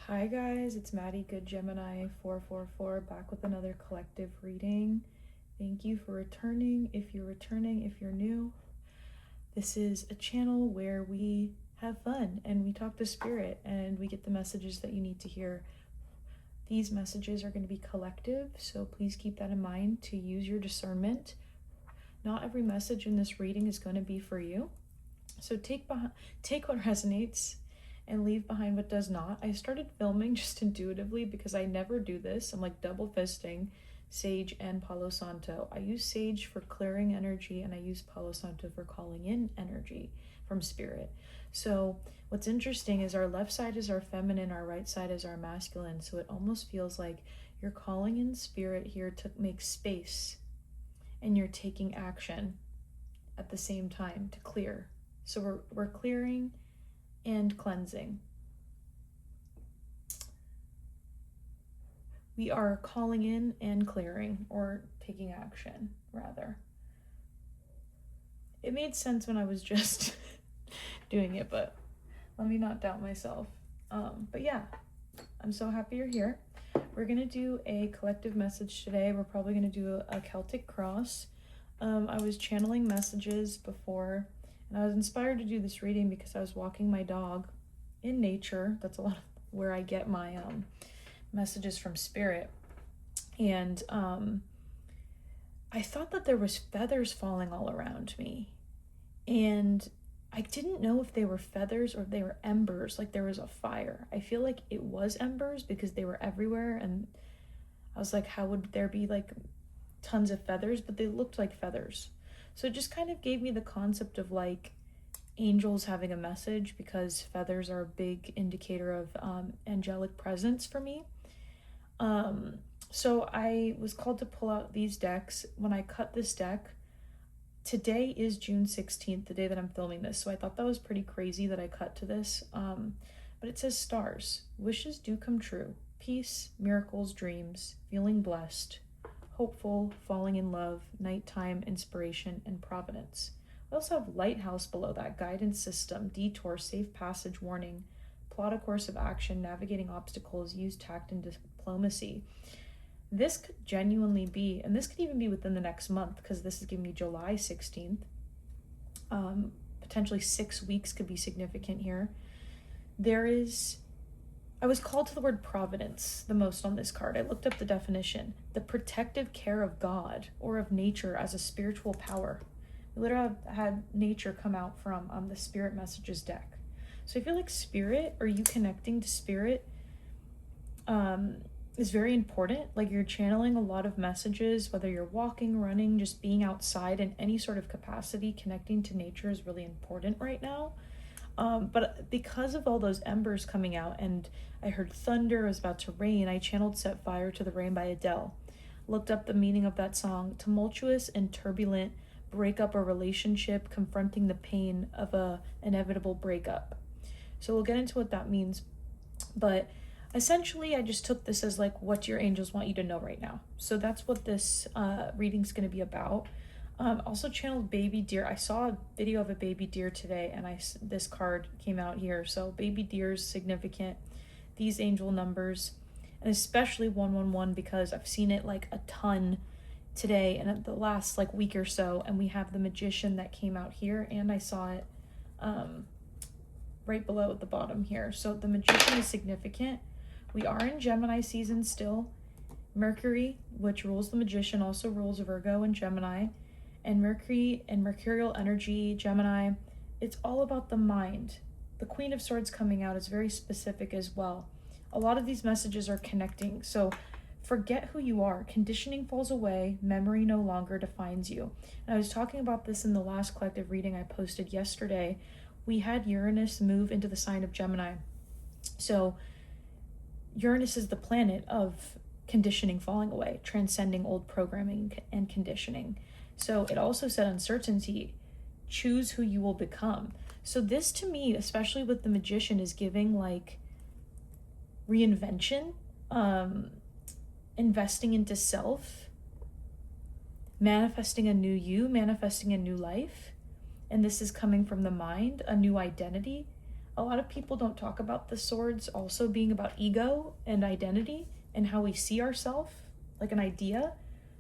Hi guys, it's Maddie Good Gemini 444 back with another collective reading. Thank you for returning. If you're new, this is a channel where we have fun and we talk to spirit and we get the messages that you need to hear. These messages are going to be collective, so please keep that in mind to use your discernment. Not every message in this reading is going to be for you. So take what resonates and leave behind what does not. I started filming just intuitively because I never do this. I'm like double fisting Sage and Palo Santo. I use Sage for clearing energy and I use Palo Santo for calling in energy from spirit. So what's interesting is our left side is our feminine, our right side is our masculine. So it almost feels like you're calling in spirit here to make space and you're taking action at the same time to clear. So we're clearing and cleansing. We are calling in and clearing, or taking action, rather. It made sense when I was just doing it, but let me not doubt myself. But yeah, I'm so happy you're here. We're going to do a collective message today. We're probably going to do a Celtic cross. I was channeling messages before, and I was inspired to do this reading because I was walking my dog in nature. That's a lot of where I get my messages from spirit. And I thought that there was feathers falling all around me. And I didn't know if they were feathers or if they were embers, like there was a fire. I feel like it was embers because they were everywhere. And I was like, how would there be like tons of feathers? But they looked like feathers. So it just kind of gave me the concept of like angels having a message, because feathers are a big indicator of angelic presence for me. So I was called to pull out these decks. When I cut this deck, today is June 16th, the day that I'm filming this. So I thought that was pretty crazy that I cut to this. But it says stars, wishes do come true, peace, miracles, dreams, feeling blessed, hopeful, falling in love, nighttime, inspiration, and providence. We also have lighthouse below that, guidance system, detour, safe passage, warning, plot a course of action, navigating obstacles, use tact and diplomacy. This could genuinely be, and this could even be within the next month, because this is giving me July 16th. Potentially 6 weeks could be significant here. I was called to the word providence the most on this card. I looked up the definition. The protective care of God or of nature as a spiritual power. We literally had nature come out from the spirit messages deck. So I feel like spirit, or you connecting to spirit, is very important. Like you're channeling a lot of messages, whether you're walking, running, just being outside in any sort of capacity. Connecting to nature is really important right now. But because of all those embers coming out, and I heard thunder, it was about to rain, I channeled Set Fire to the Rain by Adele. Looked up the meaning of that song. Tumultuous and turbulent, break up a relationship, confronting the pain of a inevitable breakup. So we'll get into what that means. But essentially, I just took this as like what your angels want you to know right now. So that's what this reading's going to be about. Also channeled baby deer. I saw a video of a baby deer today, and this card came out here. So baby deer is significant. These angel numbers, and especially 111, because I've seen it like a ton today and the last like week or so. And we have the magician that came out here, and I saw it right below at the bottom here. So the magician is significant. We are in Gemini season still. Mercury, which rules the magician, also rules Virgo and Gemini. And Mercury and mercurial energy, Gemini, it's all about the mind. The Queen of Swords coming out is very specific as well. A lot of these messages are connecting. So forget who you are. Conditioning falls away. Memory no longer defines you. And I was talking about this in the last collective reading I posted yesterday. We had Uranus move into the sign of Gemini. So Uranus is the planet of conditioning falling away, transcending old programming and conditioning. So it also said uncertainty, choose who you will become. So this to me, especially with the magician, is giving like reinvention, investing into self, manifesting a new you, manifesting a new life. And this is coming from the mind, a new identity. a lot of people don't talk about the swords also being about ego and identity and how we see ourselves, like an idea.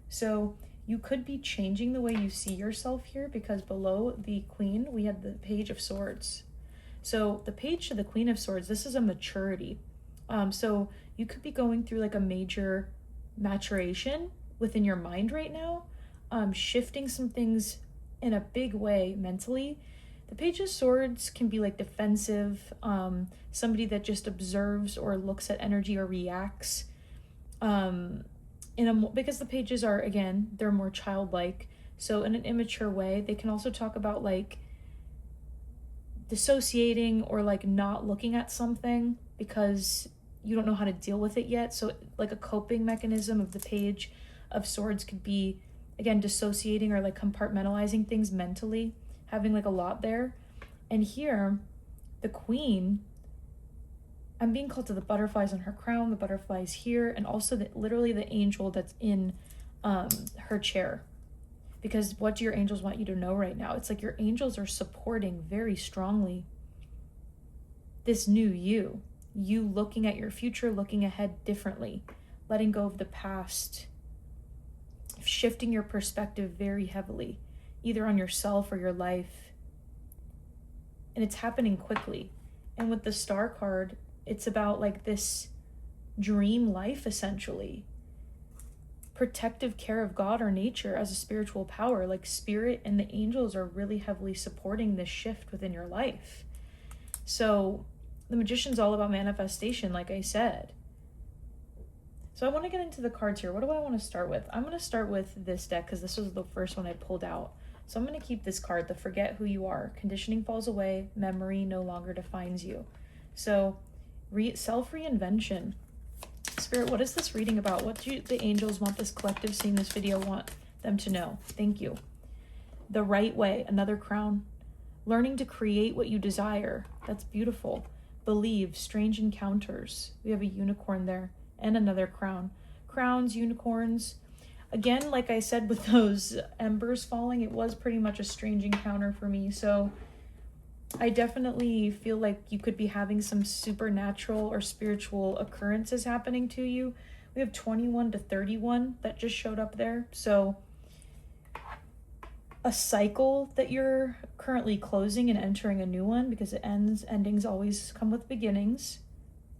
So you could be changing the way you see yourself here, because below the Queen, we had the Page of Swords. So the Page to the Queen of Swords, this is a maturity. So you could be going through like a major maturation within your mind right now, shifting some things in a big way mentally. The Page of Swords can be like defensive, somebody that just observes or looks at energy or reacts because the pages are, again, they're more childlike. So in an immature way, they can also talk about like dissociating or like not looking at something because you don't know how to deal with it yet. So like a coping mechanism of the Page of Swords could be, again, dissociating or like compartmentalizing things mentally, having like a lot there. And here, the Queen, I'm being called to the butterflies on her crown, the butterflies here, and also literally the angel that's in her chair. Because what do your angels want you to know right now? It's like your angels are supporting very strongly this new you looking at your future, looking ahead differently, letting go of the past, shifting your perspective very heavily, either on yourself or your life. And it's happening quickly. And with the Star card, it's about like this dream life, essentially. Protective care of God or nature as a spiritual power. Like spirit and the angels are really heavily supporting this shift within your life. So the Magician's all about manifestation, like I said. So I want to get into the cards here. What do I want to start with? I'm going to start with this deck because this was the first one I pulled out. So I'm going to keep this card, the Forget Who You Are. Conditioning falls away. Memory no longer defines you. So self-reinvention. Spirit, what is this reading about? What do the angels want this collective seeing this video want them to know? Thank you. The Right Way, another crown. Learning to create what you desire. That's beautiful. Believe, strange encounters. We have a unicorn there and another crown. Crowns, unicorns. Again, like I said, with those embers falling, it was pretty much a strange encounter for me. So I definitely feel like you could be having some supernatural or spiritual occurrences happening to you. We have 21 to 31 that just showed up there. So a cycle that you're currently closing and entering a new one, because endings always come with beginnings.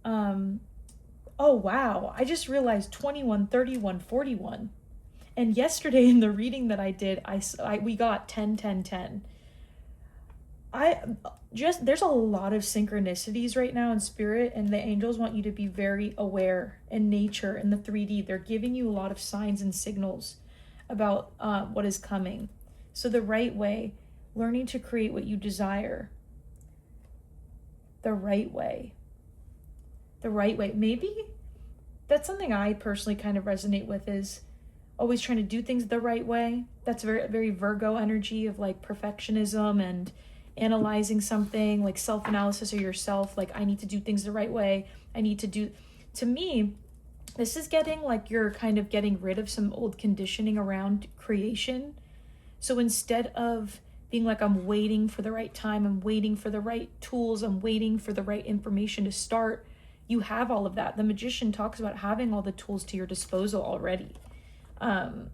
Oh wow, I just realized 21, 31, 41. And yesterday in the reading that I did, we got 10, 10, 10. There's a lot of synchronicities right now in spirit, and the angels want you to be very aware in nature, in the 3D. They're giving you a lot of signs and signals about what is coming. So the right way, learning to create what you desire. The right way. The right way. Maybe that's something I personally kind of resonate with, is always trying to do things the right way. That's very, very Virgo energy of like perfectionism and analyzing something, like self-analysis of yourself. Like, I need to do things the right way. To me, this is getting like you're kind of getting rid of some old conditioning around creation. So instead of being like, I'm waiting for the right time, I'm waiting for the right tools, I'm waiting for the right information to start, you have all of that. The Magician talks about having all the tools to your disposal already. And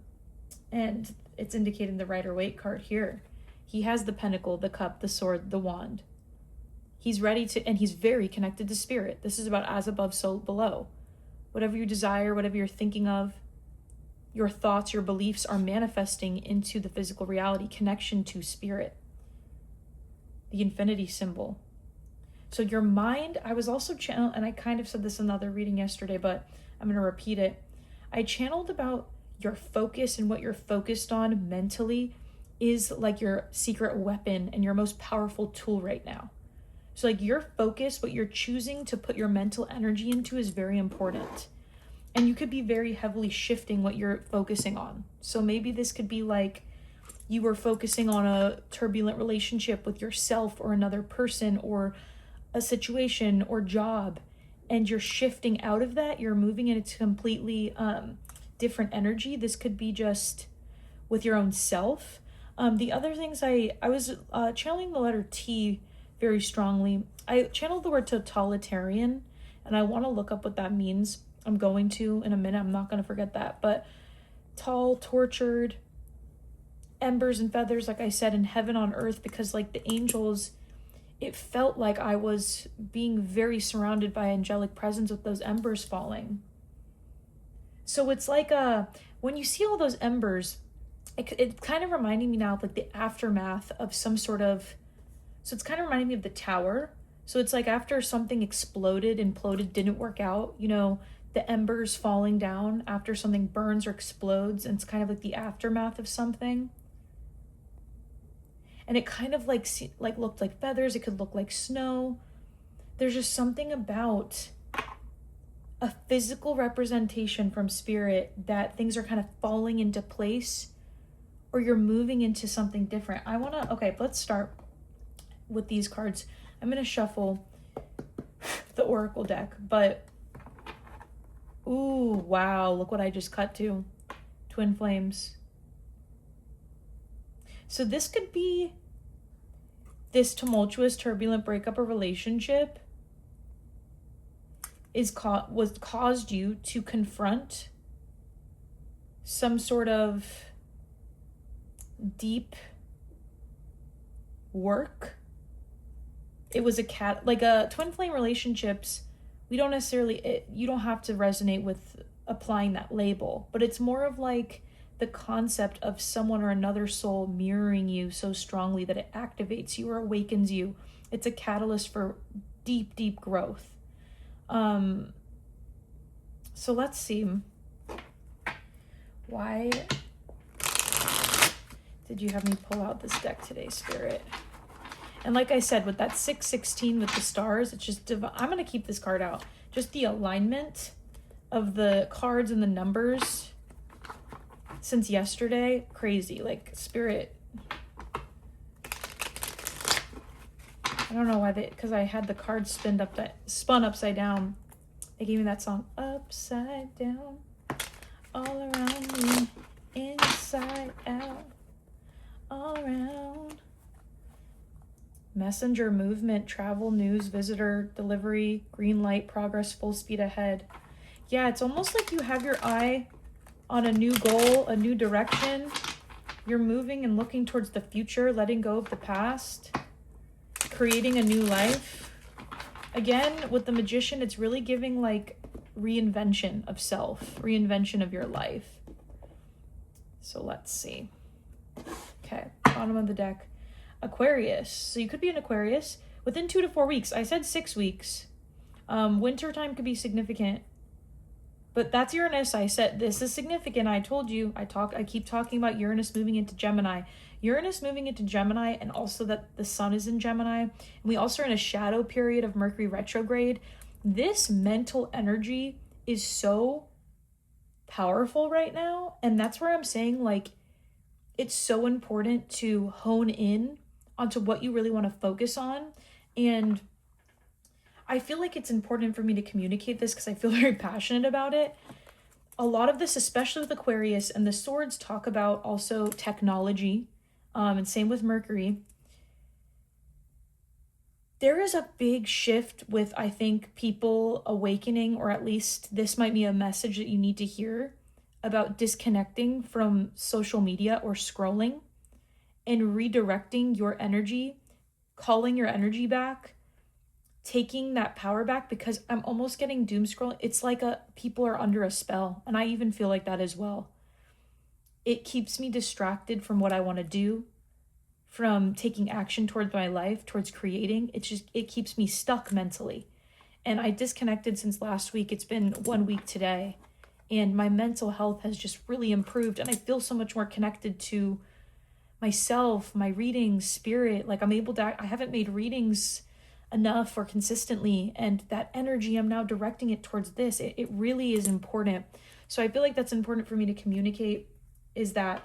it's indicating the Rider-Waite card here. He has the pentacle, the cup, the sword, the wand. He's ready to, and he's very connected to spirit. This is about as above, so below. Whatever you desire, whatever you're thinking of, your thoughts, your beliefs are manifesting into the physical reality, connection to spirit. The infinity symbol. So your mind, I was also channeled, and I kind of said this in another reading yesterday, but I'm going to repeat it. I channeled about your focus, and what you're focused on mentally is like your secret weapon and your most powerful tool right now. So like your focus, what you're choosing to put your mental energy into, is very important. And you could be very heavily shifting what you're focusing on. So maybe this could be like you were focusing on a turbulent relationship with yourself or another person or a situation or job, and you're shifting out of that. You're moving into completely different energy. This could be just with your own self. The other things I was channeling the letter T very strongly. I channeled the word totalitarian, and I want to look up what that means. I'm going to in a minute. I'm not going to forget that. But tall, tortured, embers and feathers, like I said, in heaven on earth, because like the angels, it felt like I was being very surrounded by angelic presence with those embers falling. So it's like when you see all those embers, it kind of reminding me now of like the aftermath of some sort of, so it's kind of reminding me of the tower. So it's like after something exploded, imploded, didn't work out, you know, the embers falling down after something burns or explodes, and it's kind of like the aftermath of something. And it kind of like looked like feathers. It could look like snow. There's just something about a physical representation from spirit that things are kind of falling into place, or you're moving into something different. Okay, let's start with these cards. I'm going to shuffle the Oracle deck, but ooh, wow, look what I just cut to. Twin flames. So this could be this tumultuous, turbulent breakup or relationship caused you to confront some sort of deep work. It was like a twin flame relationships. We don't necessarily, you don't have to resonate with applying that label, but it's more of like the concept of someone or another soul mirroring you so strongly that it activates you or awakens you. It's a catalyst for deep, deep growth. So let's see. Why did you have me pull out this deck today, Spirit? And like I said, with that 616 with the stars, it's just I'm going to keep this card out. Just the alignment of the cards and the numbers since yesterday, crazy. Like Spirit, I don't know why because I had the cards spun upside down. They gave me that song, upside down, all around me, inside out, all around. Messenger, movement, travel, news, visitor, delivery, green light, progress, full speed ahead. Yeah, it's almost like you have your eye on a new goal, a new direction. You're moving and looking towards the future, letting go of the past, creating a new life. Again, with the Magician, it's really giving like reinvention of self, reinvention of your life. So let's see. Okay, bottom of the deck. Aquarius. So you could be an Aquarius within 2 to 4 weeks. I said 6 weeks. Winter time could be significant. But that's Uranus. I said this is significant. I told you. I keep talking about Uranus moving into Gemini. Uranus moving into Gemini, and also that the sun is in Gemini. And we also are in a shadow period of Mercury retrograde. This mental energy is so powerful right now. And that's where I'm saying, like, it's so important to hone in onto what you really want to focus on. And I feel like it's important for me to communicate this because I feel very passionate about it. A lot of this, especially with Aquarius and the swords, talk about also technology, and same with Mercury. There is a big shift with, I think, people awakening, or at least this might be a message that you need to hear, about disconnecting from social media or scrolling and redirecting your energy, calling your energy back, taking that power back, because I'm almost getting doom scrolling. It's like people are under a spell, and I even feel like that as well. It keeps me distracted from what I want to do, from taking action towards my life, towards creating. It keeps me stuck mentally. And I disconnected since last week. It's been 1 week today. And my mental health has just really improved. And I feel so much more connected to myself, my readings, spirit. Like I haven't made readings enough or consistently. And that energy, I'm now directing it towards this. It really is important. So I feel like that's important for me to communicate, is that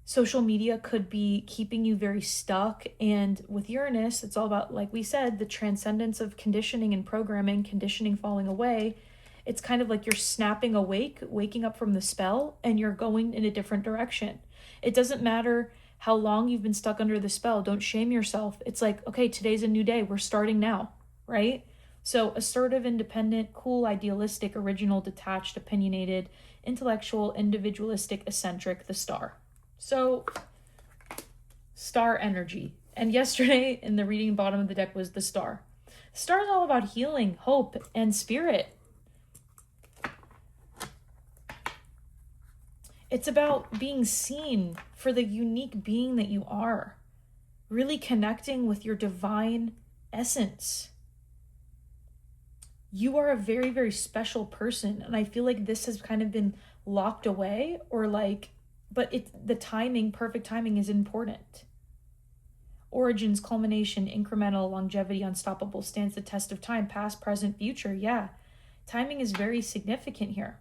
social media could be keeping you very stuck. And with Uranus, it's all about, like we said, the transcendence of conditioning and programming, conditioning falling away. It's kind of like you're snapping awake, waking up from the spell, and you're going in a different direction. It doesn't matter how long you've been stuck under the spell. Don't shame yourself. It's like, okay, today's a new day. We're starting now, right? So assertive, independent, cool, idealistic, original, detached, opinionated, intellectual, individualistic, eccentric, the star. So star energy. And yesterday in the reading bottom of the deck was the star. Star is all about healing, hope, and spirit. It's about being seen for the unique being that you are. Really connecting with your divine essence. You are a very, very special person. And I feel like this has kind of been locked away, or like, but the timing, perfect timing is important. Origins, culmination, incremental, longevity, unstoppable, stands the test of time, past, present, future. Yeah, timing is very significant here.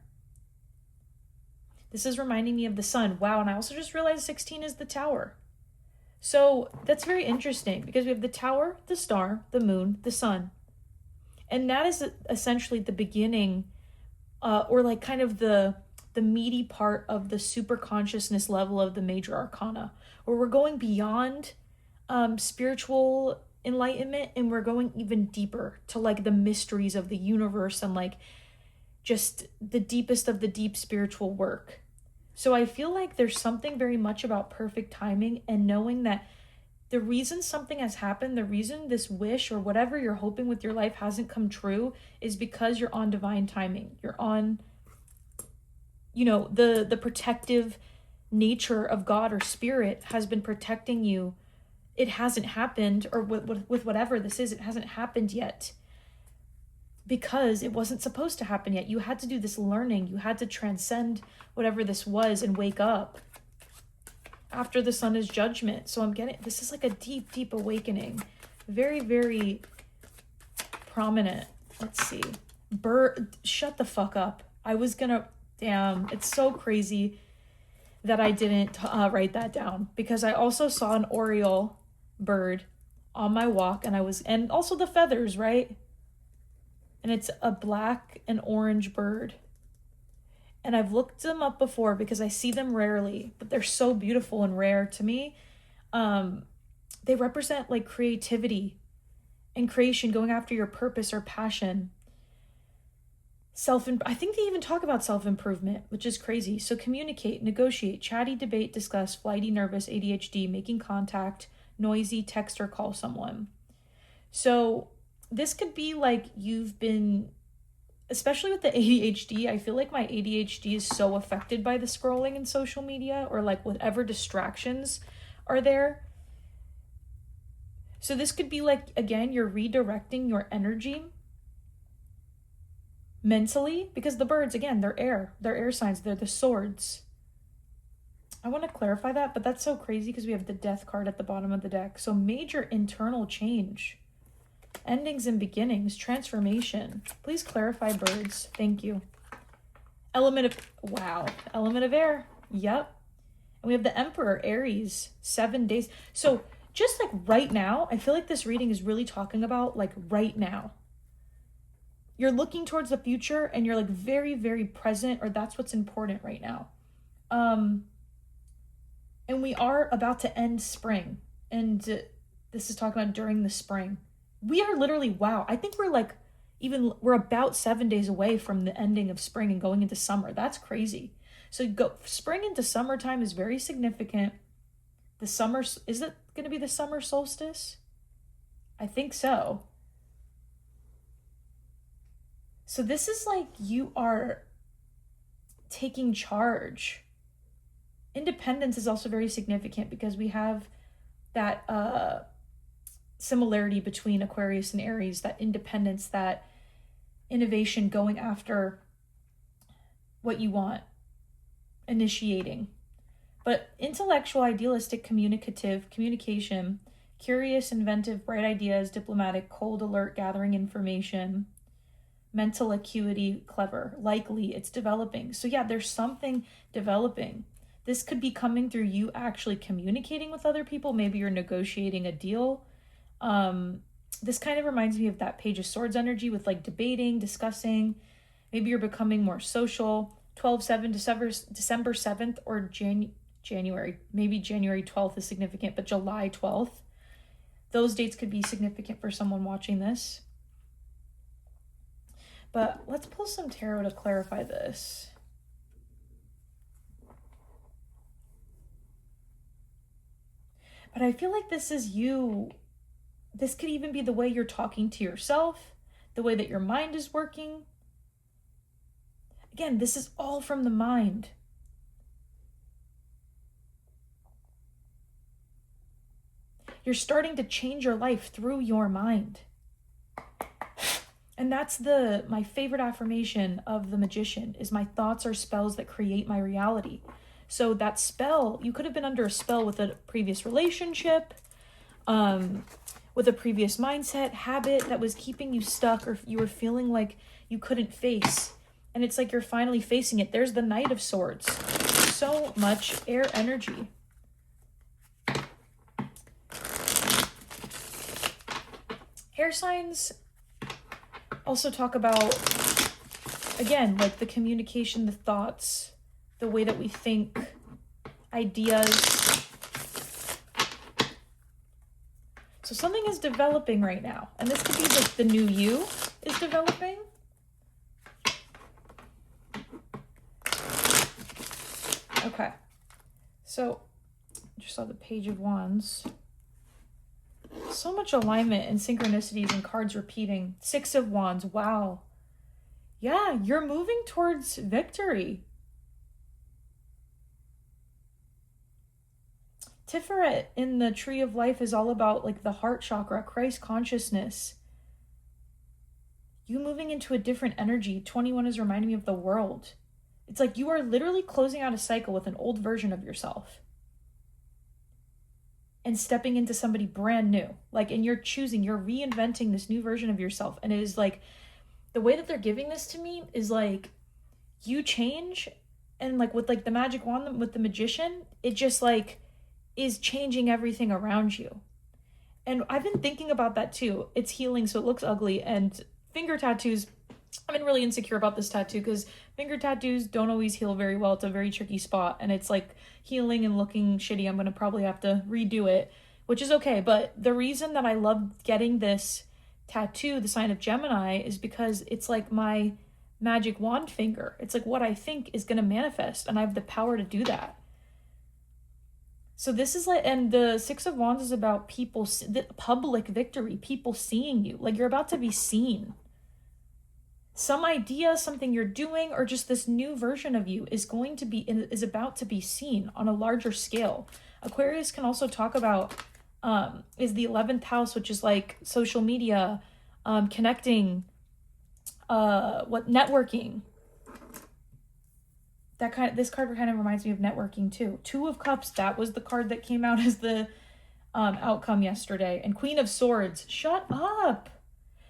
This is reminding me of the sun. Wow, and I also just realized 16 is the tower. So that's very interesting because we have the tower, the star, the moon, the sun. And that is essentially the beginning, or like kind of the meaty part of the super consciousness level of the major arcana, where we're going beyond spiritual enlightenment and we're going even deeper to like the mysteries of the universe and like just the deepest of the deep spiritual work. So I feel like there's something very much about perfect timing and knowing that the reason something has happened, the reason this wish or whatever you're hoping with your life hasn't come true is because you're on divine timing. You're on, you know, the protective nature of God or spirit has been protecting you. It hasn't happened, or with whatever this is, it hasn't happened yet because it wasn't supposed to happen yet. You had to do this learning. You had to transcend whatever this was and wake up. After the sun is judgment. So I'm getting, this is like a deep, deep awakening. Very, very prominent. Let's see. Bird, shut the fuck up. I was gonna, damn, it's so crazy that I didn't write that down because I also saw an oriole bird on my walk and also the feathers, right? And it's a black and orange bird. And I've looked them up before because I see them rarely, but they're so beautiful and rare to me. They represent like creativity and creation, going after your purpose or passion. I think they even talk about self-improvement, which is crazy. So communicate, negotiate, chatty, debate, discuss, flighty, nervous, ADHD, making contact, noisy, text or call someone. So this could be like you've been, especially with the ADHD, I feel like my ADHD is so affected by the scrolling in social media or like whatever distractions are there. So this could be like, again, you're redirecting your energy mentally because the birds, again, they're air signs, they're the swords. I want to clarify that, but that's so crazy because we have the death card at the bottom of the deck. So major internal change. Endings and beginnings, transformation. Please clarify, birds. Thank you. Element of air. Yep. And we have the Emperor, Aries, 7 days. So just like right now, I feel like this reading is really talking about like right now. You're looking towards the future and you're like very, very present, or that's what's important right now. And we are about to end spring. And this is talking about during the spring. We are literally, wow, I think we're about 7 days away from the ending of spring and going into summer. That's crazy. So spring into summertime is very significant. Is it going to be the summer solstice? I think so. So this is like you are taking charge. Independence is also very significant because we have that similarity between Aquarius and Aries, that independence, that innovation, going after what you want, initiating. But intellectual, idealistic, communication, curious, inventive, bright ideas, diplomatic, cold, alert, gathering information, mental acuity, clever, likely, it's developing. So yeah, there's something developing. This could be coming through you actually communicating with other people. Maybe you're negotiating a deal. This kind of reminds me of that Page of Swords energy with like debating, discussing. Maybe you're becoming more social. 12/7, December 7th, or January. Maybe January 12th is significant, but July 12th. Those dates could be significant for someone watching this. But let's pull some tarot to clarify this. But I feel like this is you. This could even be the way you're talking to yourself, the way that your mind is working. Again, this is all from the mind. You're starting to change your life through your mind. And that's my favorite affirmation of the Magician is my thoughts are spells that create my reality. So that spell, you could have been under a spell with a previous relationship, with a previous mindset, habit that was keeping you stuck, or you were feeling like you couldn't face. And it's like you're finally facing it. There's the Knight of Swords. So much air energy. Air signs also talk about, again, like the communication, the thoughts, the way that we think, ideas. So something is developing right now. And this could be like the new you is developing. Okay. So just saw the Page of Wands. So much alignment and synchronicities and cards repeating. 6 of Wands. Wow. Yeah, you're moving towards victory. Tiferet in the Tree of Life is all about like the heart chakra, Christ consciousness. You moving into a different energy. 21 is reminding me of the world. It's like you are literally closing out a cycle with an old version of yourself and stepping into somebody brand new. Like, and you're reinventing this new version of yourself. And it is like, the way that they're giving this to me is like, you change, and like with like the magic wand, with the Magician, it just like is changing everything around you. And I've been thinking about that too. It's healing, so it looks ugly. And finger tattoos, I've been really insecure about this tattoo because finger tattoos don't always heal very well. It's a very tricky spot, and it's like healing and looking shitty. I'm gonna probably have to redo it, which is okay. But the reason that I love getting this tattoo, the sign of Gemini, is because it's like my magic wand finger. It's like what I think is gonna manifest, and I have the power to do that. So this is like, and the 6 of Wands is about people, the public victory, people seeing you. Like, you're about to be seen. Some idea, something you're doing, or just this new version of you is about to be seen on a larger scale. Aquarius can also talk about, is the 11th house, which is like social media, connecting, networking. This card kind of reminds me of networking too. 2 of Cups, that was the card that came out as the outcome yesterday. And Queen of Swords, shut up.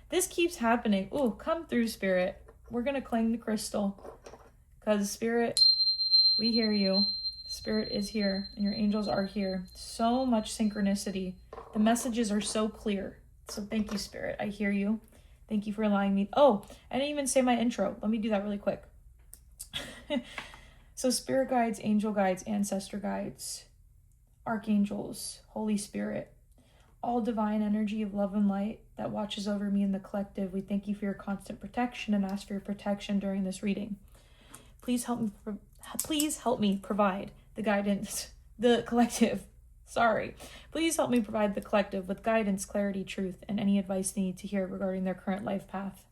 This keeps happening. Ooh, come through, Spirit. We're going to claim the crystal. Because, Spirit, we hear you. Spirit is here, and your angels are here. So much synchronicity. The messages are so clear. So thank you, Spirit. I hear you. Thank you for allowing me. Oh, I didn't even say my intro. Let me do that really quick. So Spirit guides, angel guides, ancestor guides, archangels, Holy Spirit, all divine energy of love and light that watches over me and the collective. We thank you for your constant protection and ask for your protection during this reading. Please help me provide the guidance, the collective. Sorry. Please help me provide the collective with guidance, clarity, truth, and any advice they need to hear regarding their current life path.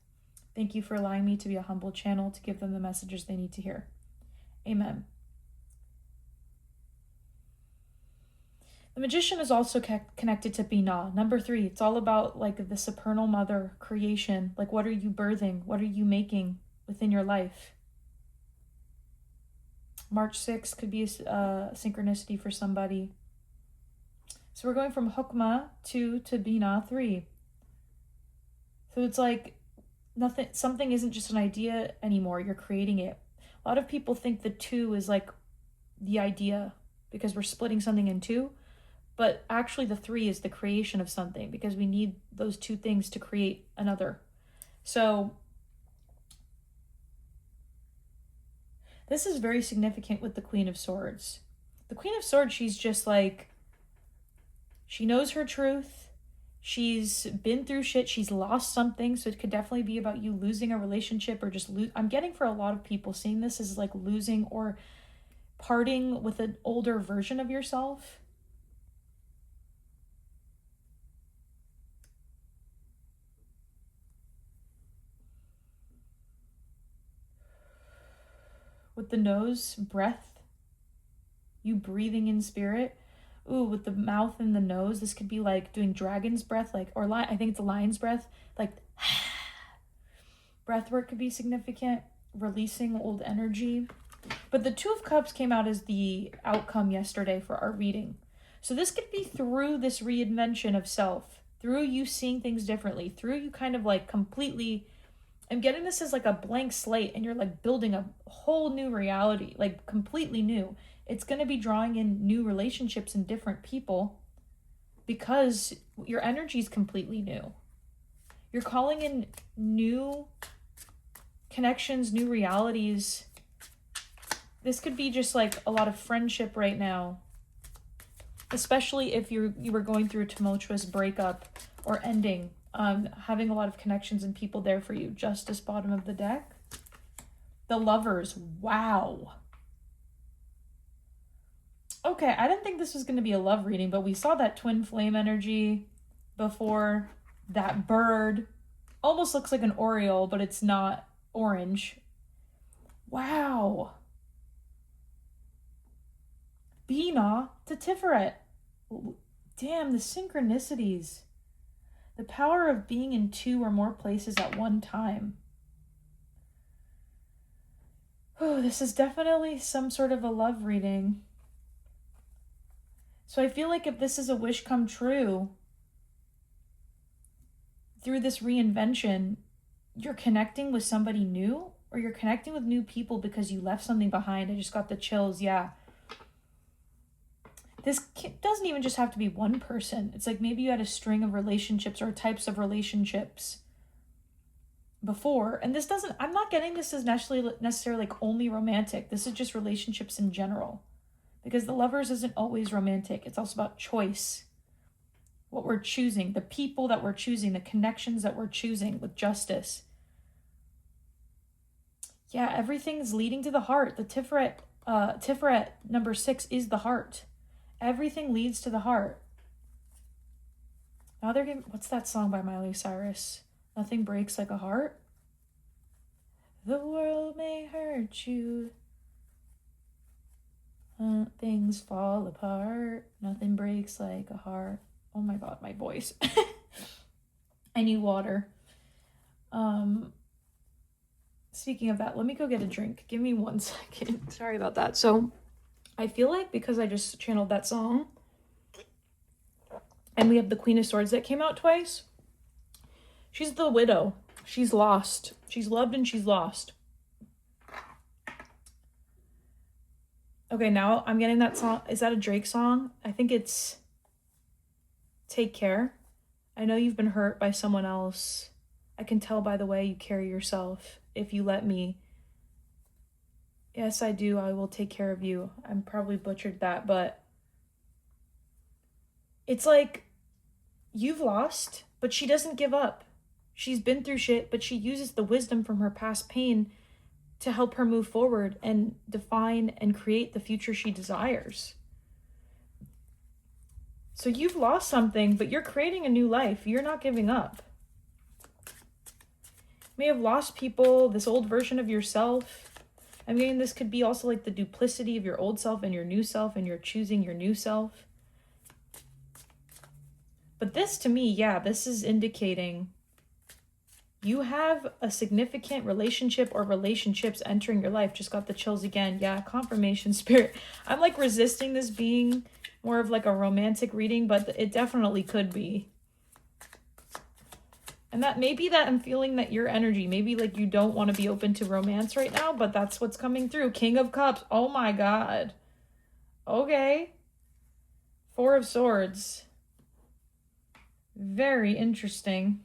Thank you for allowing me to be a humble channel to give them the messages they need to hear. Amen. The Magician is also connected to Binah. Number 3, it's all about like the supernal mother creation. Like, what are you birthing? What are you making within your life? March 6th could be a synchronicity for somebody. So we're going from Hokmah 2 to Binah 3. So it's like something isn't just an idea anymore. You're creating it. A lot of people think the 2 is like the idea because we're splitting something in 2. But actually the 3 is the creation of something because we need those 2 things to create another. So this is very significant with the Queen of Swords. The Queen of Swords, she's just like, she knows her truth. She's been through shit. She's lost something. So it could definitely be about you losing a relationship or just I'm getting for a lot of people seeing this as like losing or parting with an older version of yourself. With the nose, breath, you breathing in spirit. Ooh, with the mouth and the nose, this could be like doing dragon's breath, like, or I think it's a lion's breath, like breath work could be significant, releasing old energy. But the Two of Cups came out as the outcome yesterday for our reading. So this could be through this reinvention of self, through you seeing things differently, through you kind of like completely, I'm getting this as like a blank slate and you're like building a whole new reality, like completely new. It's going to be drawing in new relationships and different people because your energy is completely new. You're calling in new connections, new realities. This could be just like a lot of friendship right now, especially if you were going through a tumultuous breakup or ending, having a lot of connections and people there for you. Justice, bottom of the deck. The Lovers, wow. Okay, I didn't think this was going to be a love reading, but we saw that twin flame energy before. That bird almost looks like an Oriole, but it's not orange. Wow. Bina to Tiferet. Damn, the synchronicities. The power of being in two or more places at one time. Oh, this is definitely some sort of a love reading. So I feel like if this is a wish come true, through this reinvention, you're connecting with somebody new or you're connecting with new people because you left something behind. I just got the chills, yeah. This doesn't even just have to be one person. It's like maybe you had a string of relationships or types of relationships before. And this doesn't, I'm not getting this as necessarily like only romantic. This is just relationships in general. Because the Lovers isn't always romantic. It's also about choice. What we're choosing, the people that we're choosing, the connections that we're choosing with justice. Yeah, everything's leading to the heart. The Tiferet number 6 is the heart. Everything leads to the heart. Now they're getting, what's that song by Miley Cyrus? Nothing breaks like a heart. The world may hurt you. Things fall apart. Nothing breaks like a heart. Oh my god, my voice. I need water. Speaking of that, let me go get a drink. Give me 1 second. Sorry about that. So I feel like because I just channeled that song and we have the Queen of Swords that came out twice, she's the widow. She's lost. She's loved and she's lost. Okay, now I'm getting that song. Is that a Drake song? I think it's Take Care. I know you've been hurt by someone else. I can tell by the way you carry yourself. If you let me. Yes, I do. I will take care of you. I'm probably butchered that, but it's like you've lost, but she doesn't give up. She's been through shit, but she uses the wisdom from her past pain to help her move forward and define and create the future she desires. So you've lost something, but you're creating a new life. You're not giving up. You may have lost people, this old version of yourself. I mean, this could be also like the duplicity of your old self and your new self, and you're choosing your new self. But this to me, yeah, this is indicating you have a significant relationship or relationships entering your life. Just got the chills again. Yeah, confirmation spirit. I'm like resisting this being more of like a romantic reading, but it definitely could be. And that maybe that I'm feeling that your energy, maybe like you don't want to be open to romance right now, but that's what's coming through. King of Cups. Oh my God. Okay. 4 of Swords. Very interesting.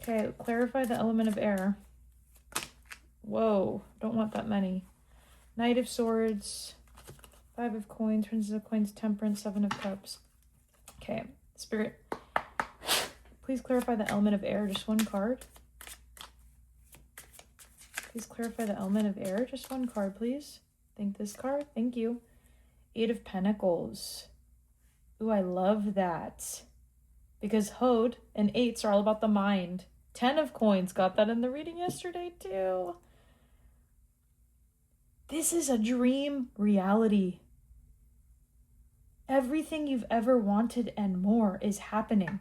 Okay, clarify the element of air. Whoa, don't want that many. Knight of Swords. Five of Coins, Princess of Coins, Temperance, Seven of Cups. Okay, Spirit, please clarify the element of air, just one card. Please clarify the element of air, just one card, please. Think this card, thank you. Eight of Pentacles. Ooh, I love that. Because Hode and eights are all about the mind. 10 of Coins, got that in the reading yesterday too. This is a dream reality. Everything you've ever wanted and more is happening.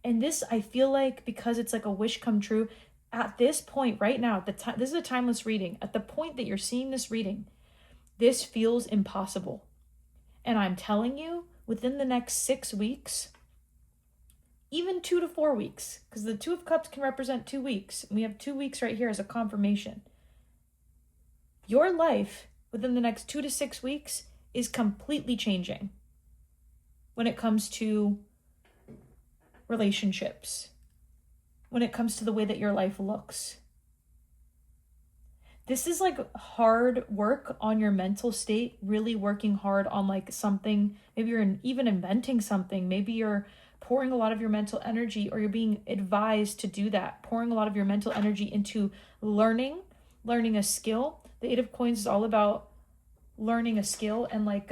And this, I feel like, because it's like a wish come true, at this point right now, at the time, this is a timeless reading. At the point that you're seeing this reading, this feels impossible. And I'm telling you, within the next 6 weeks, even 2 to 4 weeks, because the Two of Cups can represent 2 weeks. And we have 2 weeks right here as a confirmation. Your life within the next 2 to 6 weeks is completely changing when it comes to relationships, when it comes to the way that your life looks. This is like hard work on your mental state, really working hard on like something. Maybe you're even inventing something. Maybe you're pouring a lot of your mental energy, or you're being advised to do that, pouring a lot of your mental energy into learning a skill. The Eight of Coins is all about learning a skill and like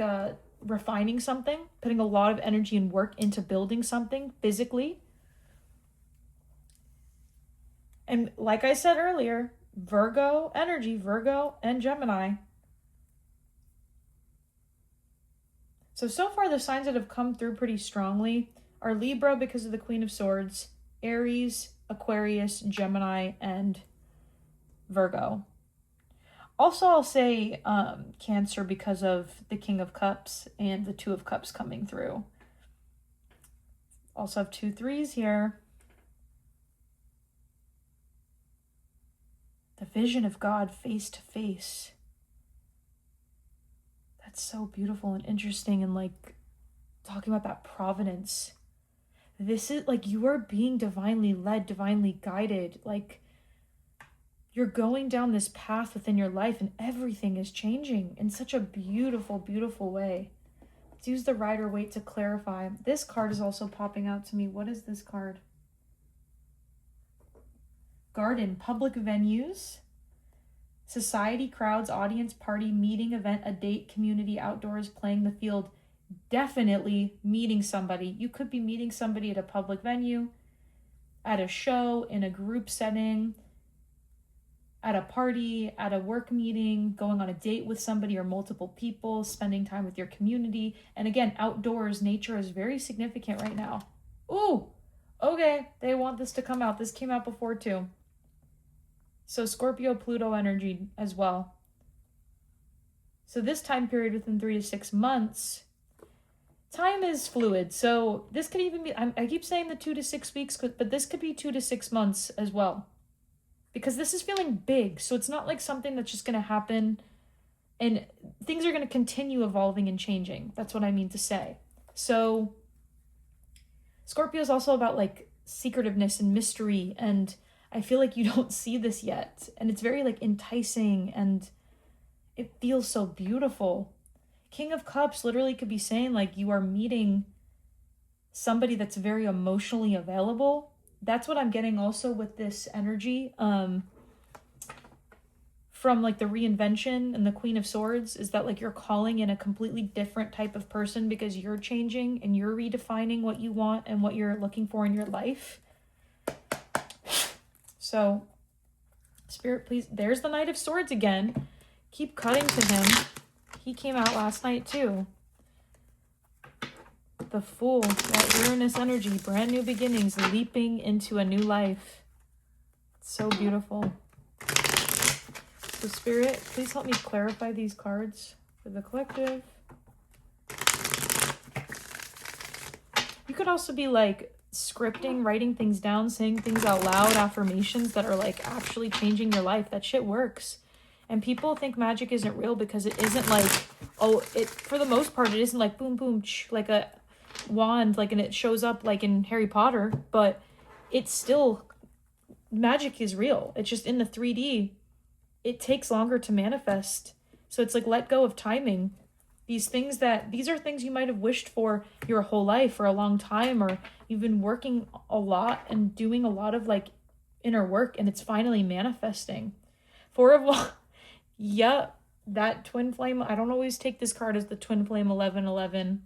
refining something, putting a lot of energy and work into building something physically. And like I said earlier, Virgo energy, Virgo and Gemini. So far the signs that have come through pretty strongly are Libra because of the Queen of Swords, Aries, Aquarius, Gemini, and Virgo. Also, I'll say Cancer because of the King of Cups and the Two of Cups coming through. Also have 2 threes here. The vision of God face to face. That's so beautiful and interesting, and like talking about that providence. This is like you are being divinely led, divinely guided. Like you're going down this path within your life and everything is changing in such a beautiful, beautiful way. Let's use the Rider-Waite to clarify. This card is also popping out to me. What is this card? Garden, public venues, society, crowds, audience, party, meeting, event, a date, community, outdoors, playing the field. Definitely meeting somebody. You could be meeting somebody at a public venue, at a show, in a group setting, at a party, at a work meeting, going on a date with somebody or multiple people, spending time with your community. And again, outdoors, nature is very significant right now. Ooh, okay, they want this to come out. This came out before too. So Scorpio, Pluto energy as well. So this time period within 3 to 6 months, time is fluid. So this could even be, I keep saying the 2 to 6 weeks, but this could be 2 to 6 months as well. Because this is feeling big. So it's not like something that's just going to happen and things are going to continue evolving and changing. That's what I mean to say. So Scorpio is also about like secretiveness and mystery, and I feel like you don't see this yet. And it's very like enticing and it feels so beautiful. King of Cups literally could be saying like you are meeting somebody that's very emotionally available. That's what I'm getting also with this energy from like the reinvention and the Queen of Swords, is that like you're calling in a completely different type of person because you're changing and you're redefining what you want and what you're looking for in your life. So Spirit, please, there's the Knight of Swords again. Keep cutting to him. He came out last night too. The Fool, that Uranus energy, brand new beginnings, leaping into a new life. It's so beautiful. So Spirit, please help me clarify these cards for the collective. You could also be like scripting, writing things down, saying things out loud, affirmations that are like actually changing your life. That shit works. And people think magic isn't real because it isn't like, oh, it, for the most part, it isn't like boom, boom, like a wand, like, and it shows up like in Harry Potter, but it's still, magic is real. It's just in the 3D, it takes longer to manifest. So it's like, let go of timing. These are things you might have wished for your whole life for a long time, or you've been working a lot and doing a lot of like inner work, and it's finally manifesting. Four of yep, that twin flame. I don't always take this card as the twin flame 1111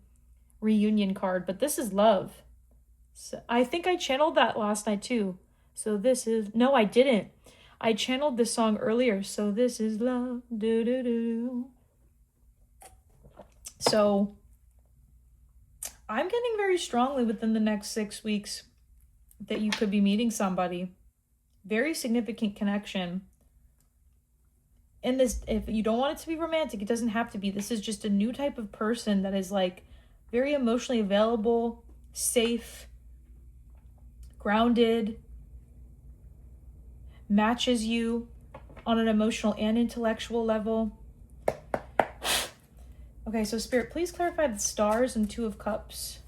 reunion card, but this is love. So I think I channeled that last night too. So this is, no, I didn't. I channeled this song earlier. So this is love. Do do do. So I'm getting very strongly within the next 6 weeks that you could be meeting somebody. Very significant connection. And this, if you don't want it to be romantic, it doesn't have to be. This is just a new type of person that is like very emotionally available, safe, grounded, matches you on an emotional and intellectual level. Okay, so Spirit, please clarify the stars and Two of Cups.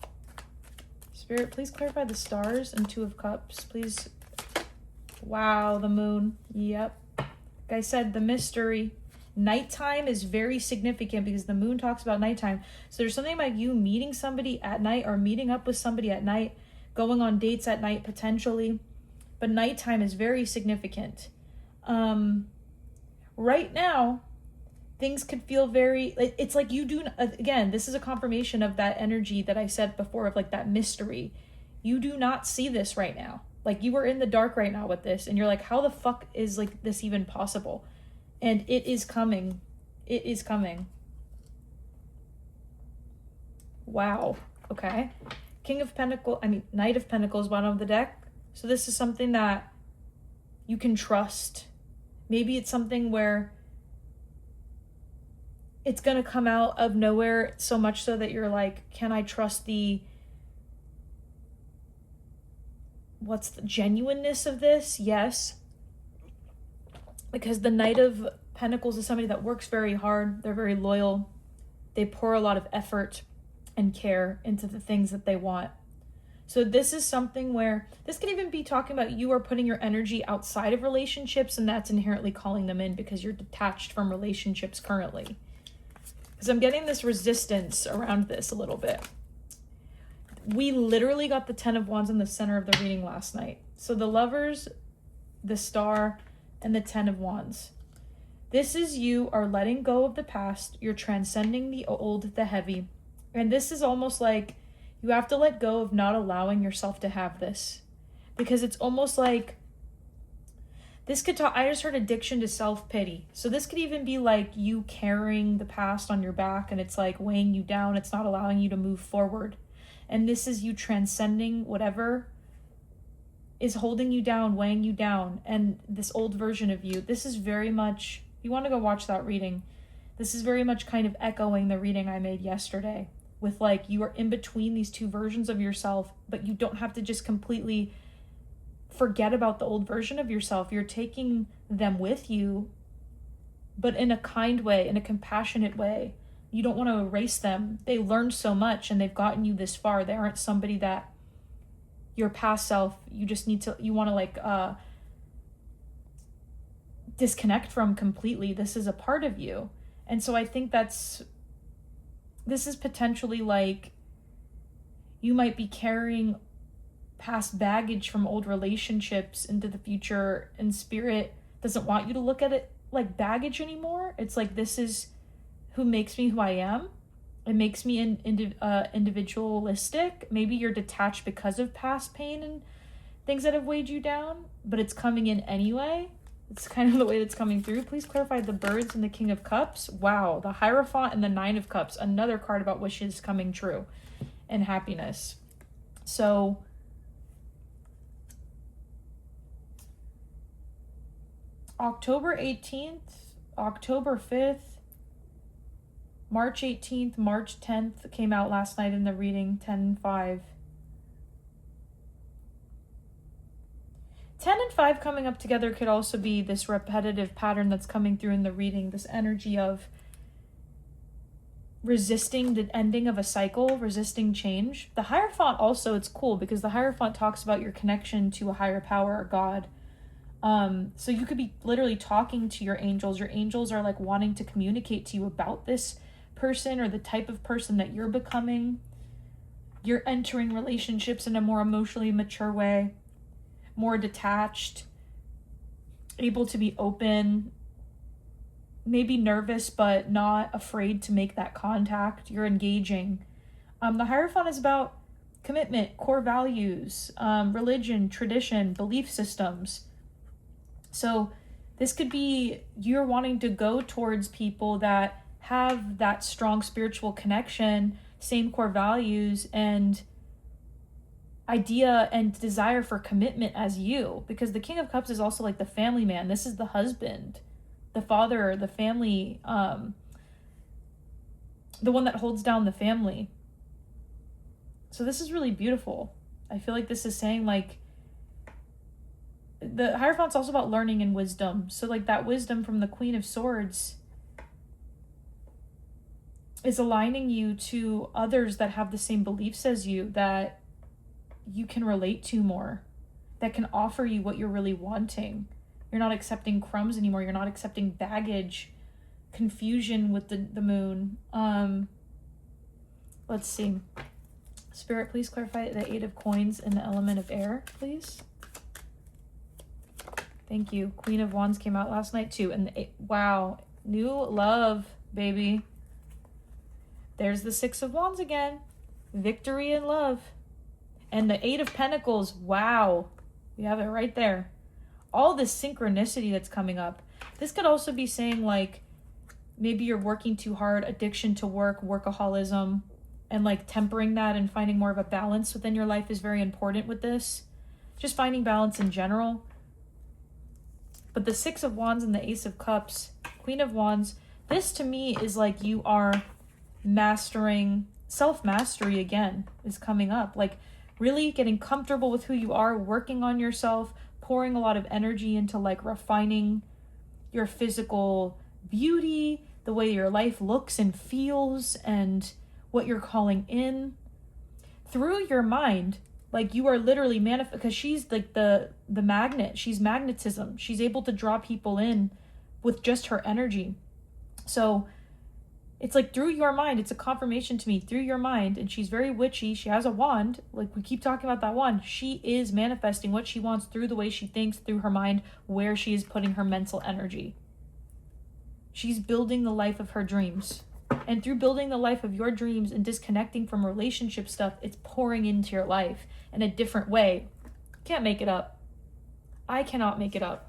Spirit, please clarify the stars and Two of Cups, please. Wow, the moon. Yep. Like I said, the mystery. Nighttime is very significant because the moon talks about nighttime. So there's something about you meeting somebody at night or meeting up with somebody at night, going on dates at night potentially. But nighttime is very significant. Right now, things could feel very, it's like you do, again, this is a confirmation of that energy that I said before of like that mystery. You do not see this right now. Like you are in the dark right now with this and you're like, how the fuck is like this even possible? And it is coming. It is coming. Wow. Okay. Knight of Pentacles, bottom of the deck. So this is something that you can trust. Maybe it's something where it's going to come out of nowhere so much so that you're like, can I trust what's the genuineness of this? Yes. Because the Knight of Pentacles is somebody that works very hard. They're very loyal. They pour a lot of effort and care into the things that they want. So this is something where this could even be talking about you are putting your energy outside of relationships, and that's inherently calling them in because you're detached from relationships currently. Because I'm getting this resistance around this a little bit. We literally got the 10 of Wands in the center of the reading last night. So the Lovers, the Star, and the 10 of Wands. This is you are letting go of the past. You're transcending the old, the heavy. And this is almost like you have to let go of not allowing yourself to have this. Because it's almost like this could talk, I just heard addiction to self-pity. So this could even be like you carrying the past on your back and it's like weighing you down. It's not allowing you to move forward. And this is you transcending whatever is holding you down, weighing you down. And this old version of you, this is very much, you want to go watch that reading. This is very much kind of echoing the reading I made yesterday with like, you are in between these two versions of yourself, but you don't have to just completely forget about the old version of yourself. You're taking them with you, but in a kind way, in a compassionate way. You don't want to erase them. They learned so much and they've gotten you this far. They aren't somebody that your past self, you want to like disconnect from completely. This is a part of you. And so I think this is potentially like you might be carrying past baggage from old relationships into the future, and Spirit doesn't want you to look at it like baggage anymore. It's like, this is who makes me who I am. It makes me individualistic. Maybe you're detached because of past pain and things that have weighed you down, but it's coming in anyway. It's kind of the way that's coming through. Please clarify the Birds and the King of Cups. Wow, the Hierophant and the Nine of Cups. Another card about wishes coming true and happiness. So October 18th, October 5th, March 18th, March 10th came out last night in the reading, 10-5. 10 and 5 coming up together could also be this repetitive pattern that's coming through in the reading, this energy of resisting the ending of a cycle, resisting change. The Hierophant also, it's cool because the Hierophant talks about your connection to a higher power or God. So you could be literally talking to your angels. Your angels are like wanting to communicate to you about this person or the type of person that you're becoming. You're entering relationships in a more emotionally mature way, more detached, able to be open, maybe nervous, but not afraid to make that contact. You're engaging. The Hierophant is about commitment, core values, religion, tradition, belief systems. So this could be you're wanting to go towards people that have that strong spiritual connection, same core values, and idea and desire for commitment as you. Because the King of Cups is also like the family man. This is the husband, the father, the family, the one that holds down the family. So this is really beautiful. I feel like this is saying like, the Hierophant's also about learning and wisdom. So like that wisdom from the Queen of Swords is aligning you to others that have the same beliefs as you, that you can relate to more, that can offer you what you're really wanting. You're not accepting crumbs anymore. You're not accepting baggage, confusion with the moon. Let's see. Spirit, please clarify the 8 of coins and the element of air, please. Thank you. Queen of Wands came out last night too. And wow, new love, baby. There's the 6 of Wands again. Victory and love. And the 8 of Pentacles. Wow. We have it right there. All this synchronicity that's coming up. This could also be saying like, maybe you're working too hard, addiction to work, workaholism, and like tempering that and finding more of a balance within your life is very important with this. Just finding balance in general. But the 6 of Wands and the Ace of Cups, Queen of Wands, this to me is like you are mastering, self-mastery again is coming up. Like really getting comfortable with who you are, working on yourself, pouring a lot of energy into like refining your physical beauty, the way your life looks and feels, and what you're calling in through your mind. Like you are literally because she's like the magnet. She's magnetism. She's able to draw people in with just her energy. So it's like through your mind, it's a confirmation to me, through your mind. And she's very witchy. She has a wand. Like we keep talking about that wand. She is manifesting what she wants through the way she thinks, through her mind, where she is putting her mental energy. She's building the life of her dreams. And through building the life of your dreams and disconnecting from relationship stuff, it's pouring into your life in a different way. Can't make it up. I cannot make it up.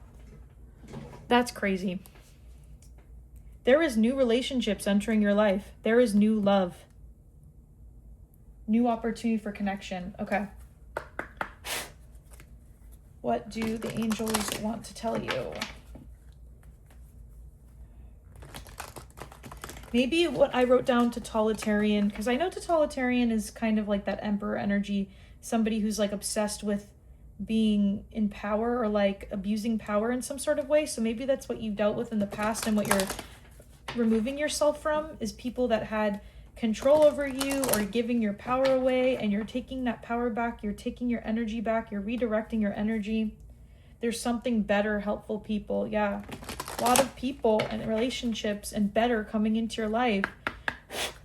That's crazy. There is new relationships entering your life. There is new love. New opportunity for connection. Okay. What do the angels want to tell you? Maybe what I wrote down, totalitarian, because I know totalitarian is kind of like that emperor energy, somebody who's like obsessed with being in power or like abusing power in some sort of way. So maybe that's what you've dealt with in the past, and what you're removing yourself from is people that had control over you or giving your power away, and you're taking that power back, you're taking your energy back, you're redirecting your energy. There's something better, helpful people. Yeah. A lot of people and relationships and better coming into your life.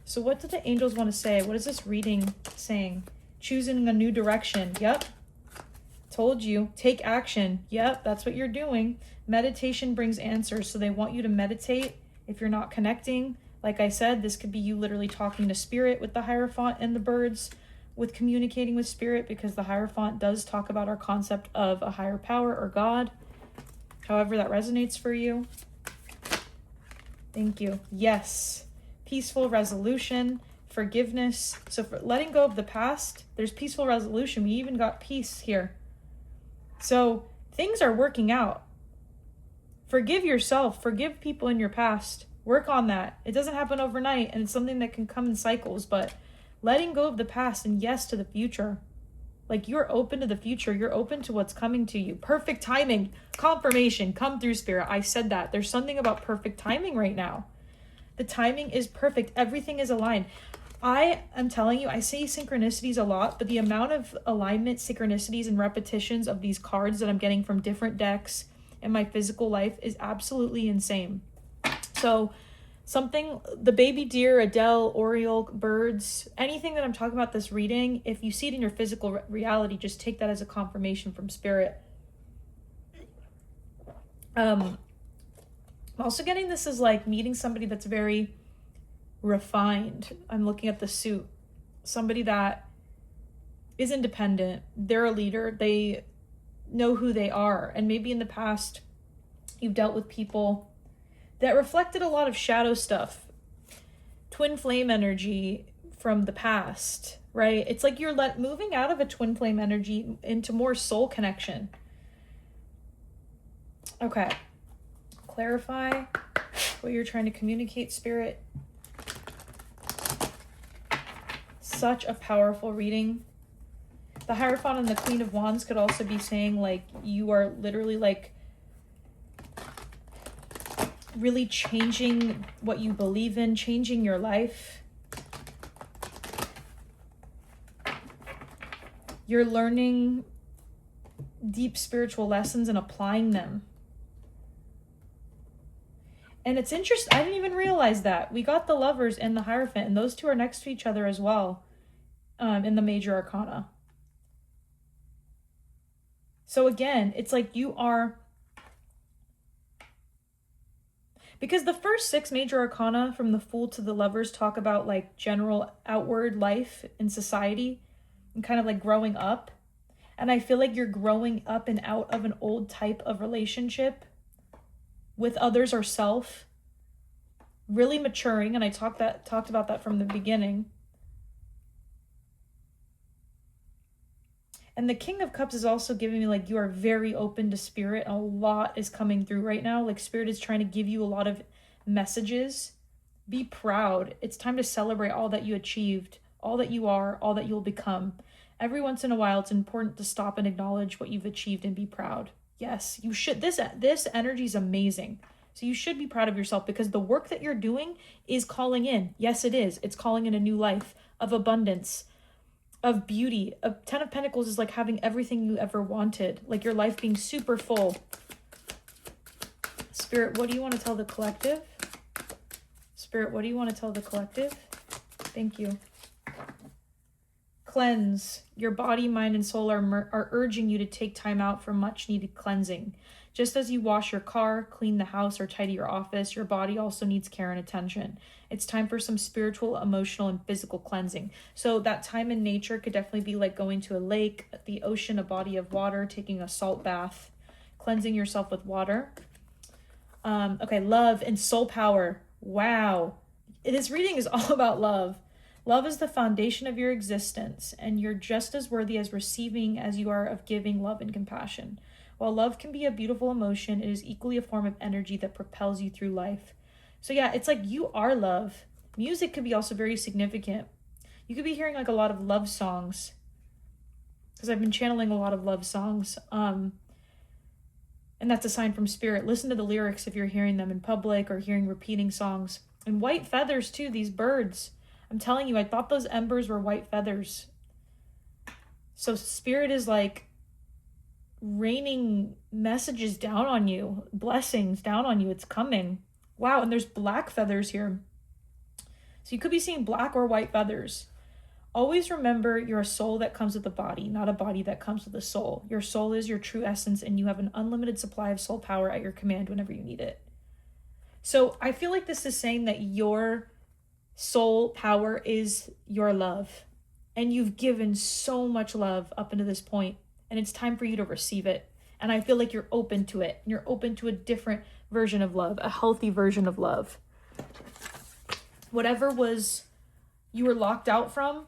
So what do the angels want to say? What is this reading saying? Choosing a new direction. Yep. Told you. Take action. Yep, that's what you're doing. Meditation brings answers. So they want you to meditate. If you're not connecting, like I said, this could be you literally talking to spirit with the Hierophant and the birds, with communicating with spirit, because the Hierophant does talk about our concept of a higher power or God. However that resonates for you. Thank you. Yes. Peaceful resolution, forgiveness. So for letting go of the past, there's peaceful resolution. We even got peace here. So things are working out. Forgive yourself. Forgive people in your past. Work on that. It doesn't happen overnight, and it's something that can come in cycles, but letting go of the past and yes to the future. Like you're open to the future. You're open to what's coming to you. Perfect timing, confirmation, come through spirit. I said that. There's something about perfect timing right now. The timing is perfect. Everything is aligned. I am telling you, I say synchronicities a lot, but the amount of alignment, synchronicities, and repetitions of these cards that I'm getting from different decks in my physical life is absolutely insane. So Something, the baby deer, Adele, Oriole, birds, anything that I'm talking about this reading, if you see it in your physical reality, just take that as a confirmation from spirit. I'm also getting this as like meeting somebody that's very refined. I'm looking at the suit. Somebody that is independent. They're a leader. They know who they are. And maybe in the past, you've dealt with people that reflected a lot of shadow stuff. Twin flame energy from the past, right? It's like you're moving out of a twin flame energy into more soul connection. Okay. Clarify what you're trying to communicate, Spirit. Such a powerful reading. The Hierophant and the Queen of Wands could also be saying like you are literally like really changing what you believe in, changing your life. You're learning deep spiritual lessons and applying them. And it's interesting, I didn't even realize that. We got the Lovers and the Hierophant, and those two are next to each other as well in the major arcana. So again, it's like you are... Because the first 6 major arcana, from the Fool to the Lovers, talk about like general outward life in society and kind of like growing up. And I feel like you're growing up and out of an old type of relationship with others or self, really maturing. And I talked about that from the beginning. And the King of Cups is also giving me like you are very open to spirit. A lot is coming through right now. Like spirit is trying to give you a lot of messages. Be proud. It's time to celebrate all that you achieved, all that you are, all that you'll become. Every once in a while, it's important to stop and acknowledge what you've achieved and be proud. Yes, you should. This energy is amazing. So you should be proud of yourself because the work that you're doing is calling in. Yes, it is. It's calling in a new life of abundance, of beauty. A 10 of Pentacles is like having everything you ever wanted, like your life being super full. Spirit, what do you want to tell the collective? Spirit, what do you want to tell the collective? Thank you. Cleanse. Your body, mind, and soul are urging you to take time out for much needed cleansing. Just as you wash your car, clean the house, or tidy your office, your body also needs care and attention. It's time for some spiritual, emotional, and physical cleansing. So that time in nature could definitely be like going to a lake, the ocean, a body of water, taking a salt bath, cleansing yourself with water. Okay, love and soul power. Wow. This reading is all about love. Love is the foundation of your existence, and you're just as worthy as receiving as you are of giving love and compassion. While love can be a beautiful emotion, it is equally a form of energy that propels you through life. So yeah, it's like you are love. Music could be also very significant. You could be hearing like a lot of love songs, because I've been channeling a lot of love songs. And that's a sign from spirit. Listen to the lyrics if you're hearing them in public or hearing repeating songs. And white feathers too, these birds. I'm telling you, I thought those embers were white feathers. So spirit is like raining messages down on you, blessings down on you. It's coming. Wow, and there's black feathers here. So you could be seeing black or white feathers. Always remember you're a soul that comes with a body, not a body that comes with a soul. Your soul is your true essence, and you have an unlimited supply of soul power at your command whenever you need it. So I feel like this is saying that your soul power is your love, and you've given so much love up until this point, and it's time for you to receive it. And I feel like you're open to it. You're open to a different version of love, a healthy version of love. Whatever was you were locked out from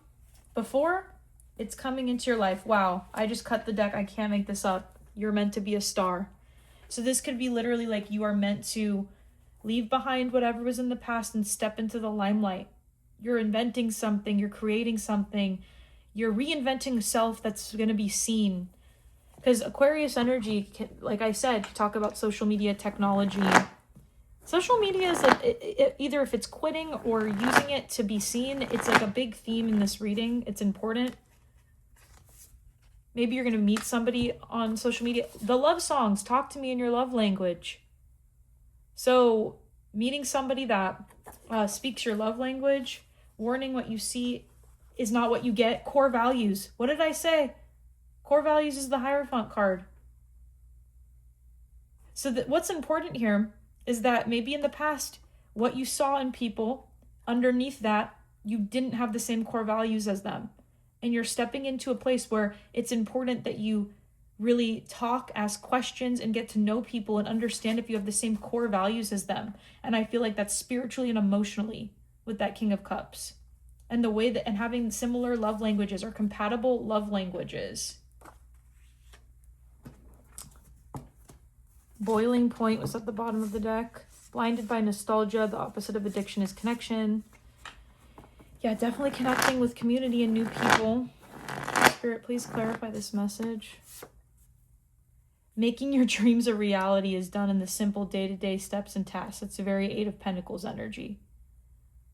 before, it's coming into your life. Wow, I just cut the deck. I can't make this up. You're meant to be a star. So this could be literally like you are meant to leave behind whatever was in the past and step into the limelight. You're inventing something. You're creating something. You're reinventing self that's going to be seen. Because Aquarius energy, can, like I said, talk about social media technology. Social media is like, either if it's quitting or using it to be seen, it's like a big theme in this reading. It's important. Maybe you're going to meet somebody on social media. The love songs, talk to me in your love language. So meeting somebody that speaks your love language, warning what you see is not what you get. Core values. What did I say? Core values is the Hierophant card. So that what's important here is that maybe in the past, what you saw in people, underneath that, you didn't have the same core values as them. And you're stepping into a place where it's important that you really talk, ask questions, and get to know people and understand if you have the same core values as them. And I feel like that's spiritually and emotionally with that King of Cups. And the way that, and having similar love languages or compatible love languages. Boiling Point was at the bottom of the deck. Blinded by nostalgia, the opposite of addiction is connection. Yeah, definitely connecting with community and new people. Spirit, please clarify this message. Making your dreams a reality is done in the simple day-to-day steps and tasks. It's a very Eight of Pentacles energy.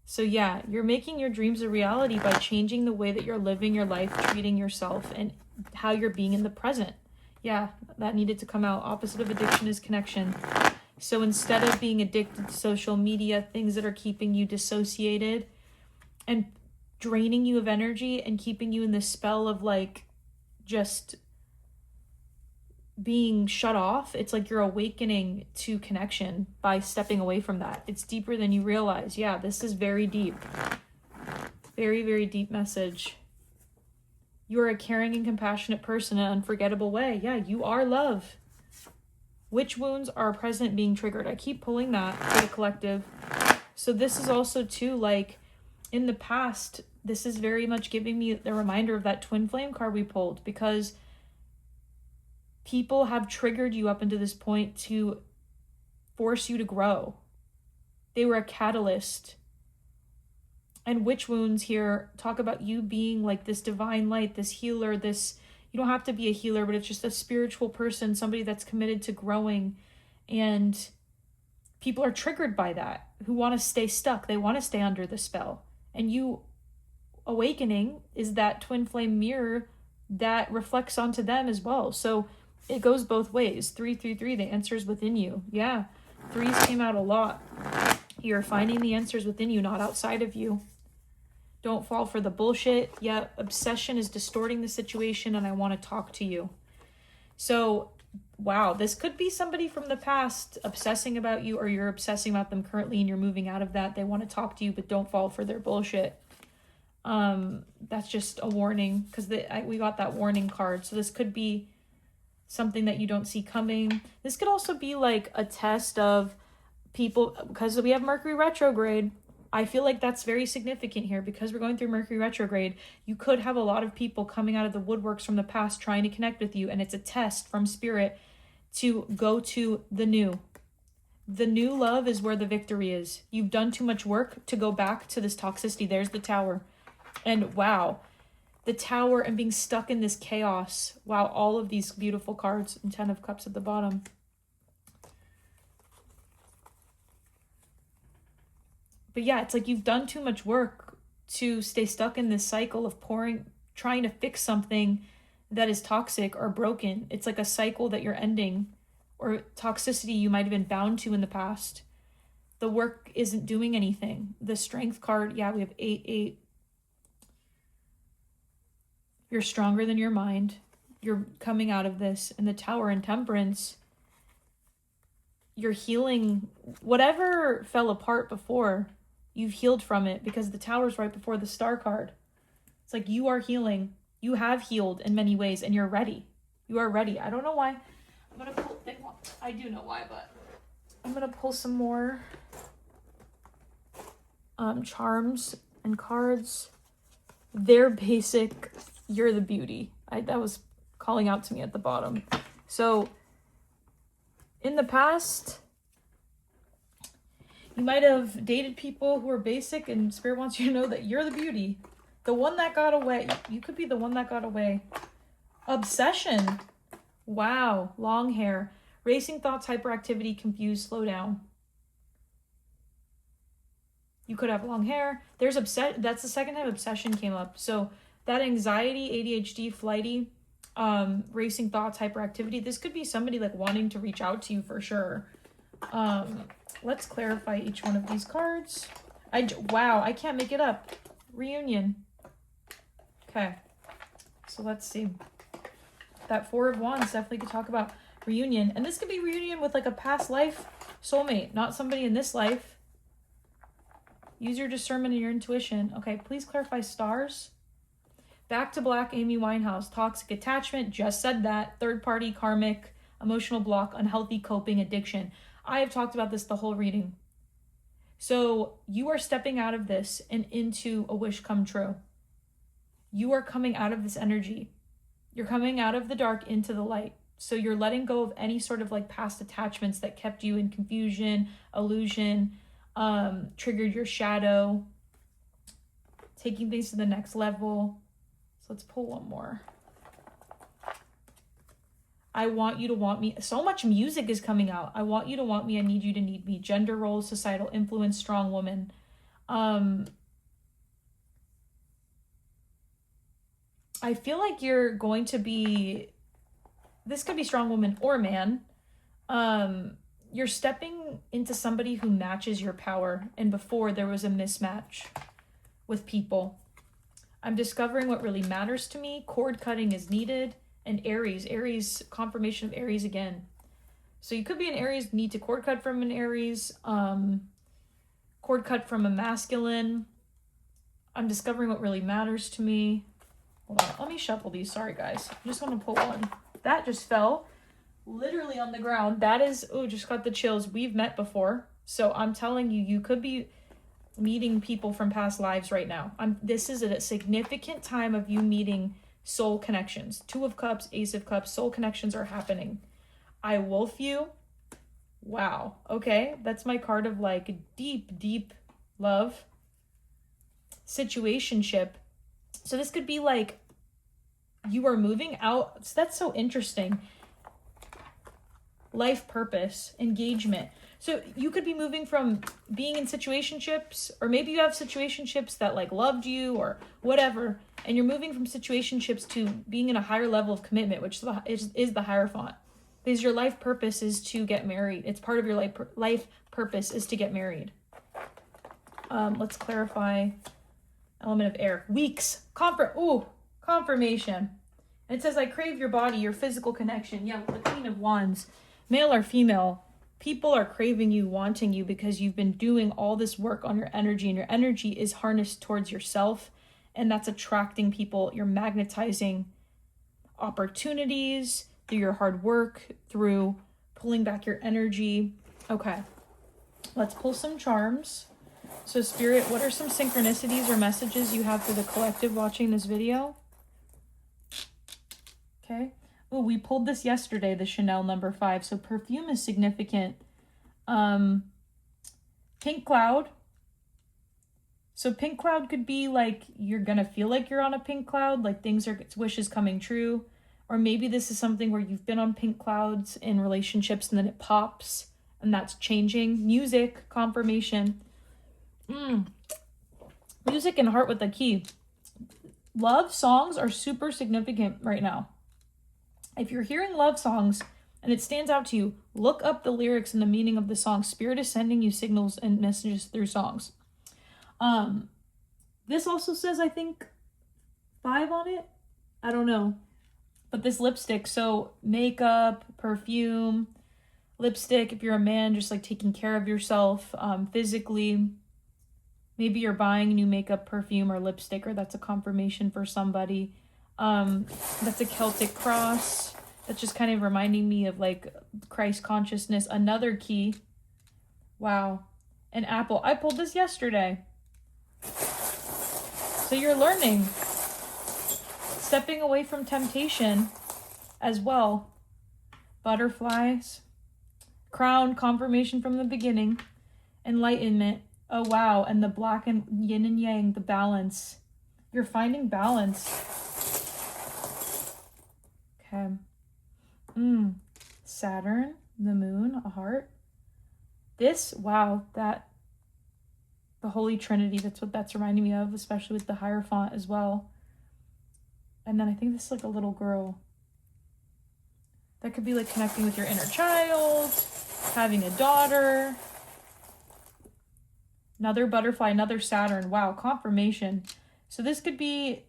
So yeah, you're making your dreams a reality by changing the way that you're living your life, treating yourself, and how you're being in the present. Yeah, that needed to come out. Opposite of addiction is connection. So instead of being addicted to social media, things that are keeping you dissociated and draining you of energy and keeping you in this spell of like just being shut off, it's like you're awakening to connection by stepping away from that. It's deeper than you realize. Yeah, this is very deep. Very, very deep message. You're a caring and compassionate person in an unforgettable way. Yeah, you are love. Which wounds are present being triggered? I keep pulling that for the collective. So this is also too, like, in the past, this is very much giving me the reminder of that twin flame card we pulled, because people have triggered you up into this point to force you to grow. They were a catalyst. And witch wounds here talk about you being like this divine light, this healer, this, you don't have to be a healer, but it's just a spiritual person, somebody that's committed to growing. And people are triggered by that, who want to stay stuck. They want to stay under the spell. And you awakening is that twin flame mirror that reflects onto them as well. So it goes both ways. 333, the answers within you. Yeah, threes came out a lot. You're finding the answers within you, not outside of you. Don't fall for the bullshit. Yeah, obsession is distorting the situation, and I want to talk to you. So, wow, this could be somebody from the past obsessing about you, or you're obsessing about them currently and you're moving out of that. They want to talk to you, but don't fall for their bullshit. That's just a warning, because we got that warning card. So this could be something that you don't see coming. This could also be like a test of people, because we have Mercury retrograde. I feel like that's very significant here, because we're going through Mercury retrograde. You could have a lot of people coming out of the woodworks from the past trying to connect with you, and it's a test from spirit to go to the new. The new love is where the victory is. You've done too much work to go back to this toxicity. There's the Tower. And wow, the Tower and being stuck in this chaos. Wow, all of these beautiful cards and 10 of Cups at the bottom. But yeah, it's like you've done too much work to stay stuck in this cycle of trying to fix something that is toxic or broken. It's like a cycle that you're ending, or toxicity you might have been bound to in the past. The work isn't doing anything. The Strength card, yeah, we have 8-8. You're stronger than your mind. You're coming out of this. And the Tower and Temperance, you're healing whatever fell apart before. You've healed from it, because the Tower's right before the Star card. It's like you are healing. You have healed in many ways, and you're ready. You are ready. I don't know why. I'm going to pull, I do know why, but I'm going to pull some more charms and cards. They're basic. You're the beauty. That was calling out to me at the bottom. So in the past, you might have dated people who are basic, and Spirit wants you to know that you're the beauty. The one that got away. You could be the one that got away. Obsession. Wow. Long hair. Racing thoughts, hyperactivity, confused, slow down. You could have long hair. There's that's the second time obsession came up. So that anxiety, ADHD, flighty, racing thoughts, hyperactivity. This could be somebody like wanting to reach out to you for sure. Let's clarify each one of these cards. Wow, I can't make it up. Reunion. Okay. So let's see. That Four of Wands definitely could talk about reunion. And this could be reunion with like a past life soulmate, not somebody in this life. Use your discernment and your intuition. Okay, please clarify stars. Back to Black, Amy Winehouse. Toxic attachment, just said that. Third party, karmic, emotional block, unhealthy coping, addiction. I have talked about this the whole reading. So you are stepping out of this and into a wish come true. You are coming out of this energy. You're coming out of the dark into the light. So you're letting go of any sort of like past attachments that kept you in confusion, illusion, triggered your shadow, taking things to the next level. So let's pull one more. I want you to want me. So much music is coming out. I want you to want me. I need you to need me. Gender roles, societal influence, strong woman. I feel like you're going to be, this could be strong woman or man. You're stepping into somebody who matches your power. And before there was a mismatch with people. I'm discovering what really matters to me. Cord cutting is needed. And Aries, confirmation of Aries again. So you could be an Aries, need to cord cut from an Aries. Cord cut from a masculine. I'm discovering what really matters to me. Hold on, let me shuffle these. Sorry, guys. I'm just going to pull one. That just fell literally on the ground. That is, oh, just got the chills. We've met before. So I'm telling you, you could be meeting people from past lives right now. This is a significant time of you meeting soul connections. Two of Cups, Ace of Cups, soul connections are happening. I wolf you. Wow. Okay. That's my card of like deep, deep love. Situationship. So this could be like you are moving out. So that's so interesting. Life purpose, engagement. So you could be moving from being in situationships, or maybe you have situationships that like loved you or whatever, and you're moving from situationships to being in a higher level of commitment, which is the Hierophant. Because your life purpose is to get married. It's part of your life purpose is to get married. Let's clarify element of air. Weeks. Confirmation. And it says, I crave your body, your physical connection. Yeah, the Queen of Wands. Male or female, people are craving you, wanting you, because you've been doing all this work on your energy, and your energy is harnessed towards yourself, and that's attracting people. You're magnetizing opportunities through your hard work, through pulling back your energy. Okay, let's pull some charms. So Spirit, what are some synchronicities or messages you have for the collective watching this video? Okay. Oh, we pulled this yesterday, the Chanel number 5. So perfume is significant. Pink cloud. So pink cloud could be like you're going to feel like you're on a pink cloud, like wishes coming true. Or maybe this is something where you've been on pink clouds in relationships and then it pops and that's changing. Music, confirmation. Music and heart with the key. Love songs are super significant right now. If you're hearing love songs and it stands out to you, look up the lyrics and the meaning of the song. Spirit is sending you signals and messages through songs. This also says, I think, 5 on it. I don't know. But this lipstick, so makeup, perfume, lipstick. If you're a man, just like taking care of yourself physically. Maybe you're buying new makeup, perfume, or lipstick, or that's a confirmation for somebody. That's a Celtic cross. That's just kind of reminding me of like Christ consciousness. Another key. Wow. An apple. I pulled this yesterday. So you're learning. Stepping away from temptation as well. Butterflies. Crown, confirmation from the beginning. Enlightenment. Oh, wow. And the black and yin and yang, the balance. You're finding balance. Okay. Saturn, the moon, a heart. This, wow, the Holy Trinity, that's what that's reminding me of, especially with the Hierophant as well. And then I think this is like a little girl. That could be like connecting with your inner child. having a daughter, another butterfly, another Saturn. Wow, confirmation. So this could be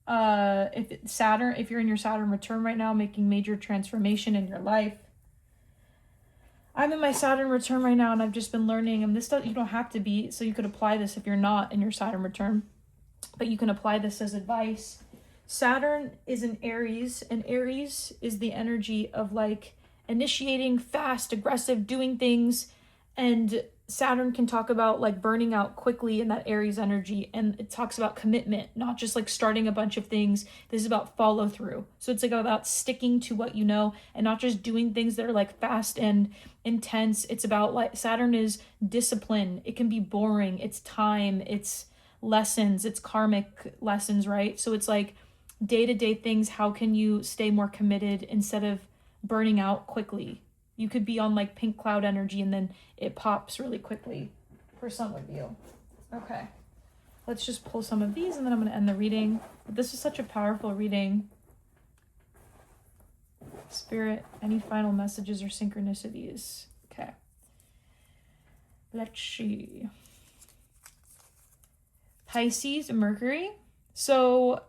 if you're in your Saturn return right now, making major transformation in your life. I'm in my Saturn return right now, and I've just been learning, and you don't have to be, so you could apply this if you're not in your Saturn return, but you can apply this as advice. Saturn is in Aries, and Aries is the energy of like initiating, fast, aggressive, doing things, and Saturn can talk about like burning out quickly in that Aries energy, and it talks about commitment, not just like starting a bunch of things. This is about follow through. So it's like about sticking to what you know and not just doing things that are like fast and intense. It's about like Saturn is discipline. It can be boring. It's time. It's lessons. It's karmic lessons, right? So it's like day-to-day things. How can you stay more committed instead of burning out quickly? You could be on like pink cloud energy and then it pops really quickly for some of you. Okay, let's just pull some of these and then I'm going to end the reading. This is such a powerful reading. Spirit, any final messages or synchronicities? Okay. Let's see. Pisces, Mercury. So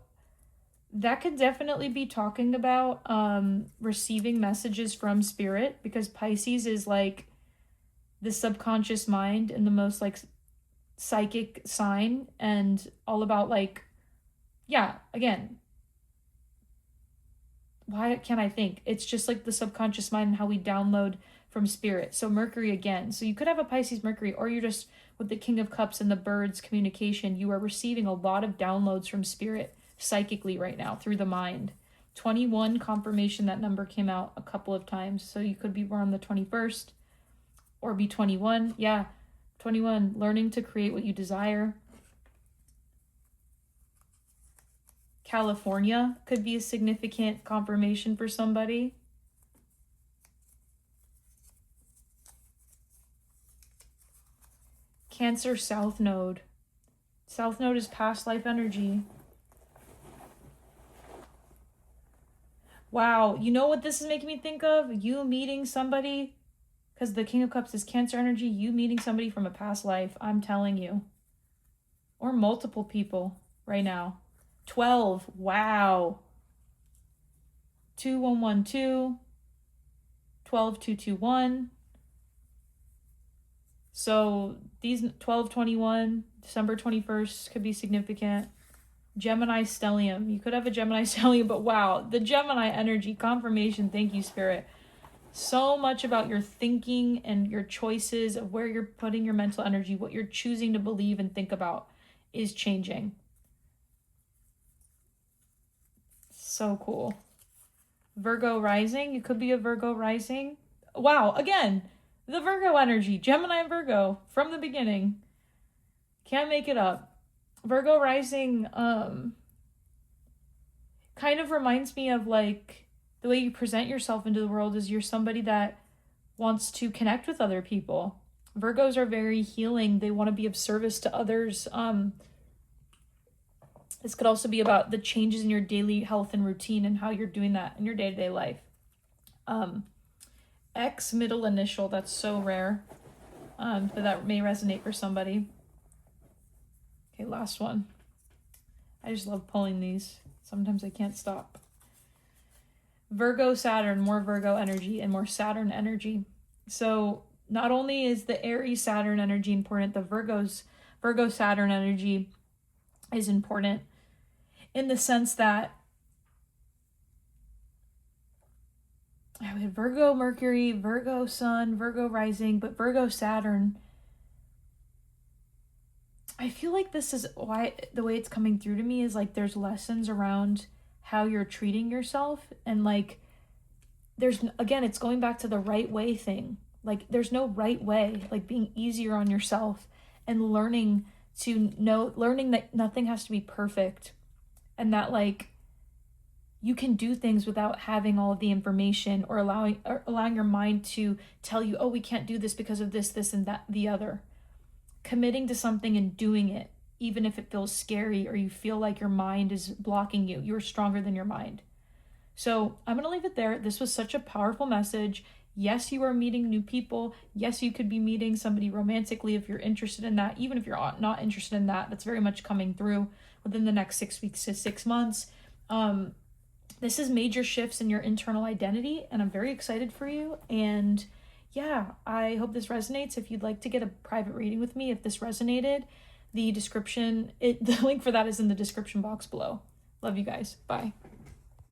that could definitely be talking about receiving messages from spirit, because Pisces is like the subconscious mind and the most like psychic sign, and all about like, yeah, again, why can't I think? It's just like the subconscious mind and how we download from spirit. So Mercury again. So you could have a Pisces Mercury, or you're just with the King of Cups and the birds communication. You are receiving a lot of downloads from spirit psychically right now through the mind. 21 confirmation, that number came out a couple of times. So you could be born on the 21st or be 21. Yeah, 21, learning to create what you desire. California could be a significant confirmation for somebody. Cancer, South Node. South Node is past life energy. Wow, you know what this is making me think of? You meeting somebody, because the King of Cups is Cancer energy, you meeting somebody from a past life, I'm telling you. Or multiple people right now. 12, wow. 2112, 12221. So these 1221, December 21st could be significant. Gemini stellium. You could have a Gemini stellium, but wow, the Gemini energy confirmation. Thank you, Spirit. So much about your thinking and your choices of where you're putting your mental energy, what you're choosing to believe and think about is changing. So cool. Virgo rising. You could be a Virgo rising. Wow, again, the Virgo energy. Gemini and Virgo from the beginning. Can't make it up. Virgo rising kind of reminds me of like the way you present yourself into the world is you're somebody that wants to connect with other people. Virgos are very healing. They want to be of service to others. This could also be about the changes in your daily health and routine and how you're doing that in your day-to-day life. X middle initial, that's so rare, but that may resonate for somebody. Okay, last one. I just love pulling these. Sometimes I can't stop. Virgo Saturn, more Virgo energy and more Saturn energy. So not only is the Aries Saturn energy important, the Virgo Saturn energy is important in the sense that I had Virgo Mercury, Virgo Sun, Virgo rising, but Virgo Saturn, I feel like this is why the way it's coming through to me is like there's lessons around how you're treating yourself, and like there's, again, it's going back to the right way thing. Like there's no right way, like being easier on yourself and learning that nothing has to be perfect, and that like you can do things without having all of the information, or allowing your mind to tell you, oh, we can't do this because of this and that, the other. Committing to something and doing it, even if it feels scary or you feel like your mind is blocking you. You're stronger than your mind. So I'm going to leave it there. This was such a powerful message. Yes, you are meeting new people. Yes, you could be meeting somebody romantically if you're interested in that. Even if you're not interested in that, that's very much coming through within the next 6 weeks to 6 months. This is major shifts in your internal identity, and I'm very excited for you. And yeah, I hope this resonates. If you'd like to get a private reading with me, if this resonated, the link for that is in the description box below. Love you guys. Bye.